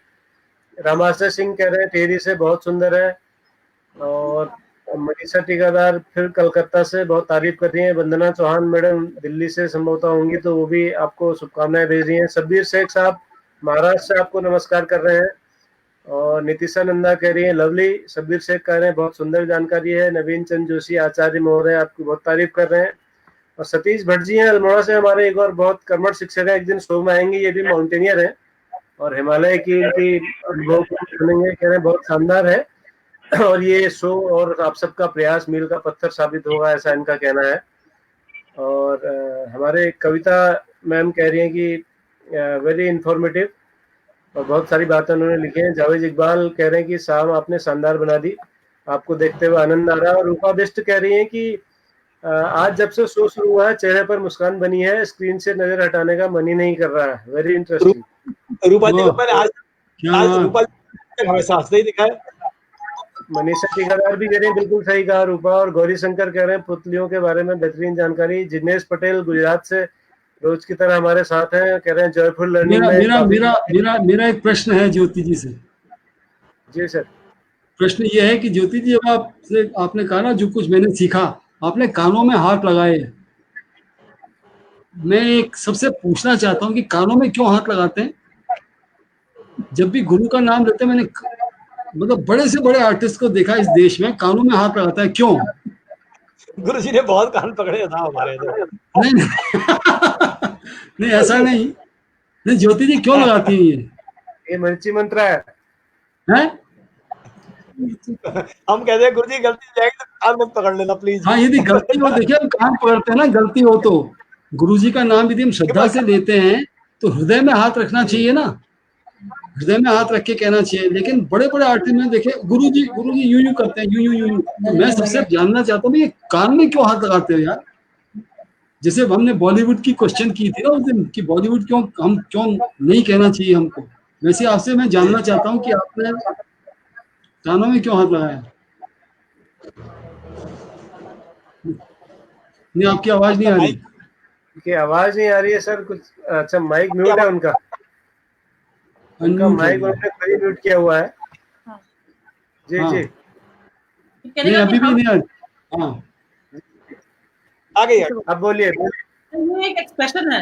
रामाश्रय सिंह कह रहे हैं टेरी से बहुत सुंदर है। और मनीषा टीकादार फिर कलकत्ता से बहुत तारीफ कर रही हैं। वंदना चौहान मैडम दिल्ली से संभवतः होंगी, तो वो भी आपको शुभकामनाएं भेज रही हैं। शब्बीर शेख साहब महाराष्ट्र से आपको नमस्कार कर रहे हैं। और नितिशा नंदा कह रही है लवली। शब्बीर शेख कह रहे हैं बहुत सुंदर जानकारी है। नवीन चंद जोशी आचार्य महोदय आपकी बहुत तारीफ कर रहे हैं। और सतीश भट्ट जी हैं अल्मोड़ा से, हमारे एक और बहुत कर्मठ शिक्षक है, एक दिन शो में आएंगे। ये भी माउंटेनियर है और हिमालय की इनकी अनुभव सुनेंगे। कह रहे हैं बहुत शानदार है और ये शो और आप सबका प्रयास मील का पत्थर साबित होगा, ऐसा इनका कहना है। और हमारे कविता मैम कह रही हैं कि वेरी इंफॉर्मेटिव और बहुत सारी बातें उन्होंने लिखी हैं। जावेद इकबाल कह रहे हैं कि शाम आपने शानदार बना दी, आपको देखते हुए आनंद आ रहा है। और रूपा बिष्ट कह रही हैं कि आज जब से शो शुरू हुआ है चेहरे पर मुस्कान बनी है, स्क्रीन से नजर हटाने का मन ही नहीं कर रहा है। Very interesting. रूपा जी को मैंने आज रूपा जी हमेशा हंसते ही दिखा है। मनीषा टीकादार भी कह रहे हैं बिल्कुल सही कहा रूपा। और गौरी शंकर कह रहे हैं पुतलियों के बारे में बेहतरीन जानकारी। जिनेश पटेल गुजरात से रोज की तरह हमारे साथ हैं, कह रहे हैं जॉयफुल लर्निंग। मेरा एक प्रश्न है ज्योति जी से। जी सर। प्रश्न ये है कि ज्योति जी, अब आपने कहा ना जो कुछ मैंने सीखा, आपने कानों में हाथ लगाए। मैं एक सबसे पूछना चाहता हूँ कि कानों में क्यों हाथ लगाते हैं? जब भी गुरु का नाम लेते हैं, मैंने मतलब बड़े से बड़े आर्टिस्ट को देखा इस देश में कानों में हाथ लगाता है, क्यों? गुरु जी ने बहुत कान पकड़े था हमारे तो। नहीं ऐसा नहीं। ज्योति जी क्यों लगाती हैं ये मिर्ची मंत्र है? हम कहते हैं गुरु जी गलती जाएगी तो कान मत पकड़ लेना प्लीज। हाँ, यदि गलती हो, देखिए हम कान पकड़ते हैं ना, गलती हो तो गुरु जी का नाम यदि हम श्रद्धा से लेते हैं तो हृदय में हाथ रखना चाहिए ना, हृदय में हाथ रख के कहना चाहिए। लेकिन बड़े बड़े आर्टिस्ट में देखे गुरु जी यूं करते हैं, यूं। तो मैं सबसे जानना चाहता हूँ ये कान में क्यों हाथ लगाते हो यार? जैसे हमने बॉलीवुड की क्वेश्चन की थी ना उस दिन कि बॉलीवुड क्यों नहीं कहना चाहिए हमको, वैसे आपसे मैं जानना चाहता हूँ कि आपने कानों में क्यों हाथ लगाया? नहीं, आपकी आवाज नहीं आ रही। की आवाज नहीं आ रही है सर कुछ। अच्छा, माइक म्यूट है उनका माइक उन्होंने कहीं म्यूट किया हुआ है। जी हाँ। जी नहीं, अभी भी नहीं। हाँ, आ गई। अब बोलिए। ये एक एक्सप्रेशन है।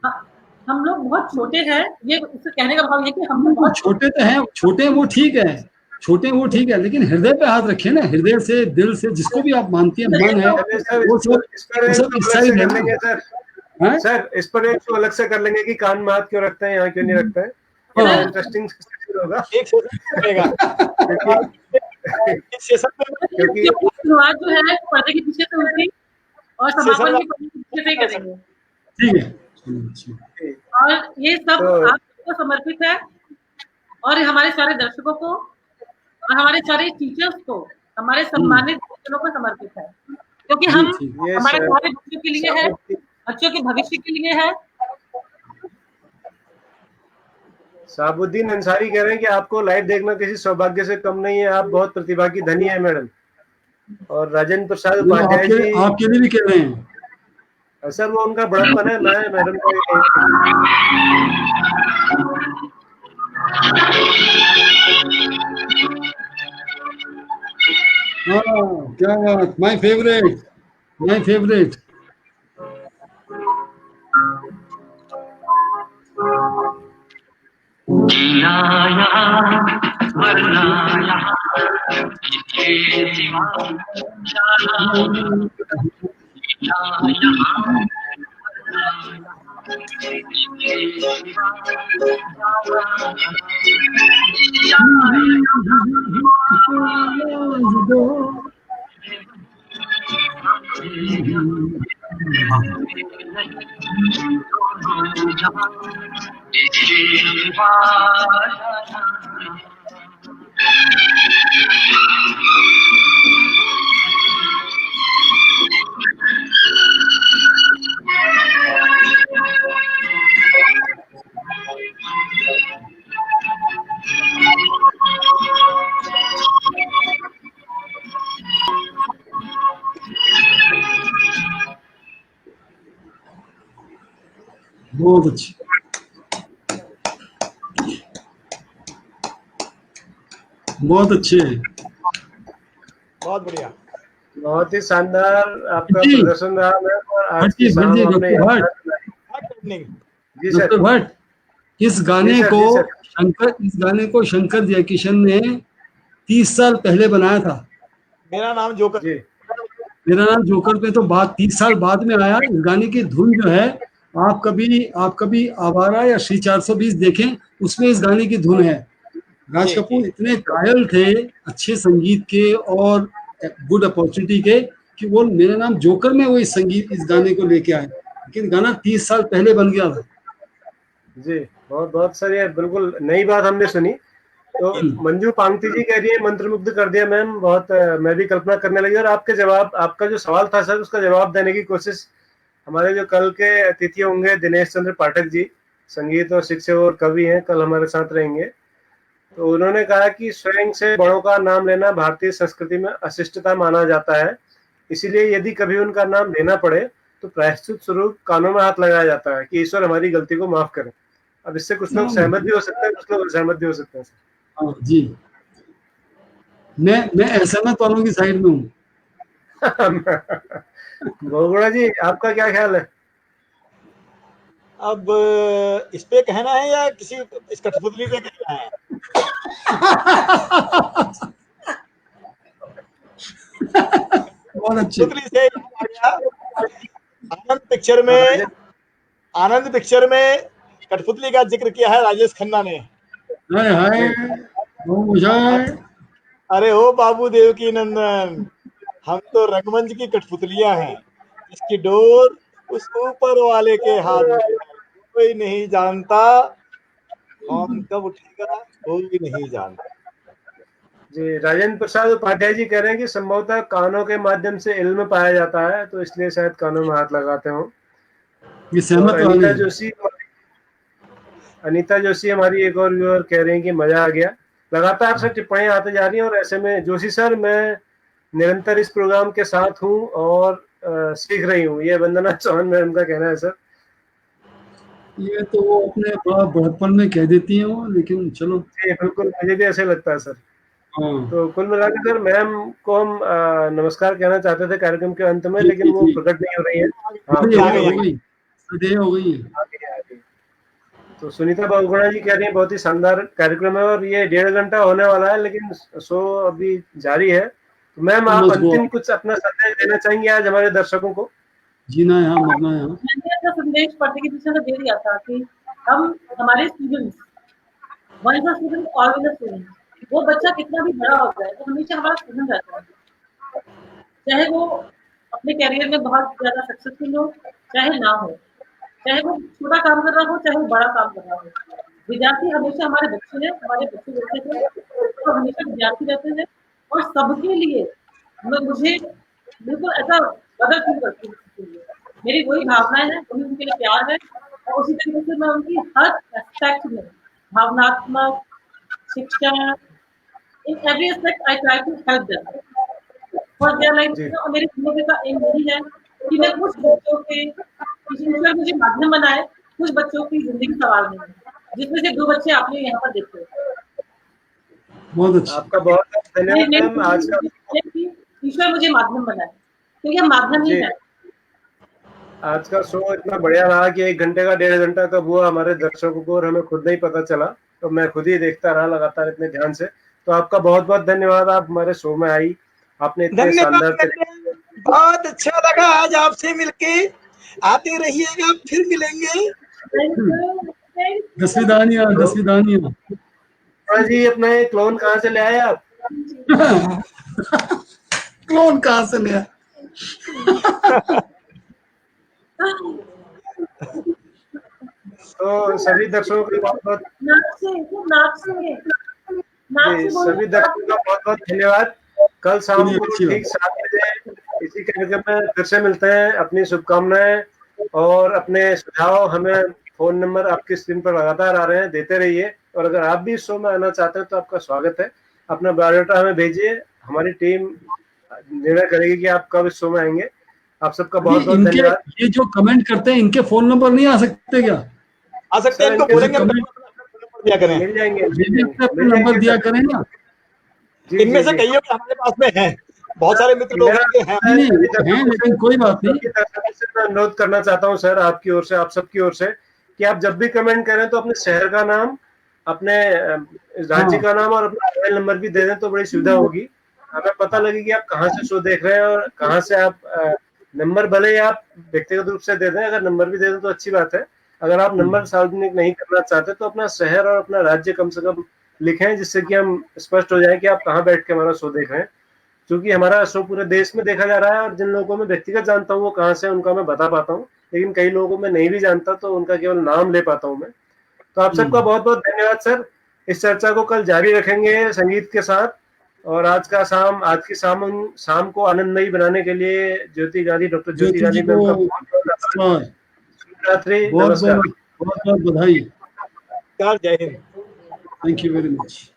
हम लोग बहुत छोटे हैं, ये उससे कहने का भाव ये कि हम लोग बहुत छोटे तो हैं, छोटे वो ठीक है, लेकिन हृदय पे हाथ रखे ना, हृदय से, दिल से, जिसको भी आप मानती हैं मन है, वो सब ईसाई है ना। सर इस पर एक अलग से कर लेंगे कि कान में हाथ क्यों रखते हैं, यहाँ क्यों नहीं रखते हैं। इंटरेस्टिंग होगा। क्योंकि शुरुआत जो है पर्दे के पीछे से होगी और समापन भी पर्दे के पीछे से ही करेंगे। ठीक है। और ये सब आपको समर्पित है और हमारे सारे दर्शकों को और हमारे सारे टीचर्स को, हमारे सम्मानित बच्चों को समर्पित है, क्योंकि हम हमारे सारे बच्चों के लिए है, बच्चों के भविष्य के लिए है। साबुद्दीन अंसारी कह रहे हैं कि आपको लाइव देखना किसी सौभाग्य से कम नहीं है, आप बहुत प्रतिभा की धनी है मैडम। और राजेंद्र प्रसाद उपाध्याय जी आपके लिए भी कह रहे हैं। सर वो उनका बड़प्पन है, मैं मैडम को क्या बात, माय फेवरेट। बहुत अच्छी, बहुत अच्छे, बहुत बढ़िया, बहुत ही शानदार आपका जी। प्रदर्शन रहा मैम। और आज भट्ट की जी, शाम भट्ट जी, हमने डॉक्टर भट्ट, जी सर, डॉक्टर भट्ट, इस गाने जी सर, को जी सर। शंकर जयकिशन ने 30 साल पहले बनाया था। मेरा नाम जोकर, जी मेरा नाम जोकर पे तो बात 30 साल बाद में आया। इस गाने की धुन जो है, आप कभी आवारा या श्री 420 देखें, उसमें इस गाने की धुन है। राज जी, कपूर जी। इतने कायल थे अच्छे संगीत के और गुड अपॉर्चुनिटी के कि वो मेरा नाम जोकर में वो इस गाने को लेके आए, लेकिन गाना 30 साल पहले बन गया था। जी, बहुत बहुत सर, ये बिल्कुल नई बात हमने सुनी। तो मंजू पांगती जी कह रही है मंत्रमुग्ध कर दिया मैम, बहुत मैं भी कल्पना करने लगी। और आपका जो सवाल था सर, उसका जवाब देने की कोशिश हमारे जो कल के अतिथि होंगे दिनेश चंद्र पाठक जी, संगीत और शिक्षक और कवि हैं, कल हमारे साथ रहेंगे। तो उन्होंने कहा कि स्वयं से बड़ों का नाम लेना भारतीय संस्कृति में अशिष्टता माना जाता है, इसीलिए यदि कभी उनका नाम लेना पड़े तो प्रायश्चित स्वरूप कानों में हाथ लगाया जाता है कि ईश्वर हमारी गलती को माफ करें। अब इससे कुछ लोग सहमत भी हो सकते हैं, कुछ लोग असहमत भी हो सकते हैं। हाँ जी, मैं असहमत वालों की साइड में हूँ। बहुगुणा जी, आपका क्या ख्याल है? अब इस पे कहना है या किसी इस कठपुतली पे कहना है? बहुत अच्छे। कठपुतली से याद आ गया, आनंद पिक्चर में कठपुतली का जिक्र किया है राजेश खन्ना ने। हाय हाय, अरे ओ बाबू देव की नंदन, हम तो रंगमंच की कठपुतलियां हैं, इसकी डोर उस ऊपर वाले के हाथ में है, कोई नहीं जानता कौन कब उठेगा, कोई नहीं जानता। जी, राजेंद्र प्रसाद उपाध्याय जी कह रहे हैं कि संभवतः कानों के माध्यम से इल्म पाया जाता है, तो इसलिए शायद कानों में हाथ लगाते हो। ये सहमत और अनीता जोशी हमारी एक और व्यूअर कह रहे हैं कि मजा आ गया। लगातार से टिप्पणियां आते जा रही हैं, और ऐसे में जोशी सर, मैं निरंतर इस प्रोग्राम के साथ हूँ और सीख रही हूँ, ये वंदना चौहान मैडम का कहना है सर। ये तो वो अपने बड़प्पन में कह देती हैं वो, लेकिन चलो। जी बिल्कुल, मुझे भी ऐसे लगता है सर। तो कुल मिलाकर सर, मैम को हम नमस्कार कहना चाहते थे कार्यक्रम के अंत में, लेकिन वो प्रकट नहीं हो रही है। हो गई है। तो सुनीता बहुगुणा जी कह रही है बहुत ही शानदार कार्यक्रम है, और ये 1.5 घंटा होने वाला है, लेकिन शो अभी जारी है। तो मैम, आप अंतिम कुछ अपना संदेश देना चाहेंगे आज हमारे दर्शकों को? जीना यहाँ मरना यहाँ। मैंने अपना संदेश पढ़ने के पीछे से दे दिया था कि हम हमारे students, one the student always the student, वो बच्चा कितना भी बड़ा हो जाए तो हमेशा हमारा स्टूडेंट रहता है, चाहे वो अपने कैरियर में बहुत ज्यादा सक्सेसफुल हो चाहे ना हो, चाहे वो छोटा काम कर रहा हो चाहे वो बड़ा काम कर रहा हो। विद्यार्थी हमेशा हमारे बच्चे हैं, हमारे बच्चे बच्चे थे तो हमेशा विद्यार्थी रहते हैं, और सबके लिए मुझे बिल्कुल ऐसा मदद फील करती हूँ। मेरी वही भावनाएं हैं, वही उनके लिए प्यार है, और उसी तरीके से मैं उनकी हर एस्पेक्ट में, भावनात्मक, शिक्षा, in every aspect I try to help them for their life. और मेरी जिंदगी का एम यही है कि मैं कुछ बच्चों के, ईश्वर मुझे माध्यम बनाए कुछ बच्चों की जिंदगी संवारने में, जिसमें से 2 बच्चे आपने यहाँ पर देखे। बहुत अच्छा, आपका बहुत धन्यवाद। आज का ईश्वर मुझे माध्यम बनाए, क्योंकि हम माध्यम ही है। आज का शो इतना बढ़िया रहा कि 1 घंटे का 1.5 घंटा कब हुआ हमारे दर्शकों को और हमें खुद नहीं पता चला, तो मैं खुद ही देखता रहा लगातार इतने ध्यान से। तो आपका बहुत बहुत धन्यवाद, आप हमारे शो में आई, आपने इतने शानदार तरीके। बहुत अच्छा लगा आज आपसे मिलके, आते रहिएगा, फिर मिलेंगे। 10वीं दानिया। जी, अपना ये क्लोन कहाँ से ले आए आप? क्लोन कहाँ से ले आए? तो सभी दर्शकों का बहुत बहुत सभी दर्शकों का बहुत बहुत धन्यवाद। कल शाम को ठीक 7 बजे इसी कार्यक्रम में फिर से मिलते हैं। अपनी शुभकामनाएं और अपने सुझाव हमें फोन नंबर आपकी स्क्रीन पर लगातार आ रहे हैं, देते रहिए। और अगर आप भी इस शो में आना चाहते हैं तो आपका स्वागत है। अपना बायोडाटा हमें भेजिए, हमारी टीम निर्णय करेगी कि आप कब इस शो में आएंगे। आप सबका बहुत बहुत धन्यवाद। ये जो कमेंट करते हैं इनके फोन नंबर नहीं आ सकते क्या? आ सकते हैं, इनको बोलेंगे दिया करें, मिल जाएंगे, नंबर दिया करें ना। इनमें से कईयों के हमारे पास में हैं, बहुत सारे मित्र लोग हैं, लेकिन कोई बात नहीं। मैं अनुरोध करना चाहता हूँ सर, आपकी ओर से, आप सबकी ओर से, कि आप जब भी कमेंट करें तो अपने शहर का नाम, अपने राज्य का नाम और अपना मोबाइल नंबर भी दे दें तो बड़ी सुविधा होगी। हमें पता लगे कि आप कहाँ से शो देख रहे हैं और कहाँ से आप नंबर भले ही आप व्यक्तिगत रूप से दे दें, अगर नंबर भी दे दें तो अच्छी बात है। अगर आप नंबर सार्वजनिक नहीं करना चाहते तो अपना शहर और अपना राज्य कम से कम लिखें, जिससे कि हम स्पष्ट हो जाए कि आप कहाँ बैठ के हमारा शो देख रहे हैं। क्योंकि हमारा शो पूरे देश में देखा जा रहा है और जिन लोगों को मैं व्यक्तिगत जानता हूँ वो कहाँ से, उनका मैं बता पाता हूँ, लेकिन कई लोगों को मैं नहीं भी जानता तो उनका केवल नाम ले पाता हूँ मैं। तो आप सबका बहुत बहुत धन्यवाद सर। इस चर्चा को कल जारी रखेंगे संगीत के साथ। और आज की शाम को आनंदमयी बनाने के लिए ज्योति गांधी, डॉक्टर ज्योति गांधी मैम का बहुत बहुत बधाई। जय Hind. Thank you very much.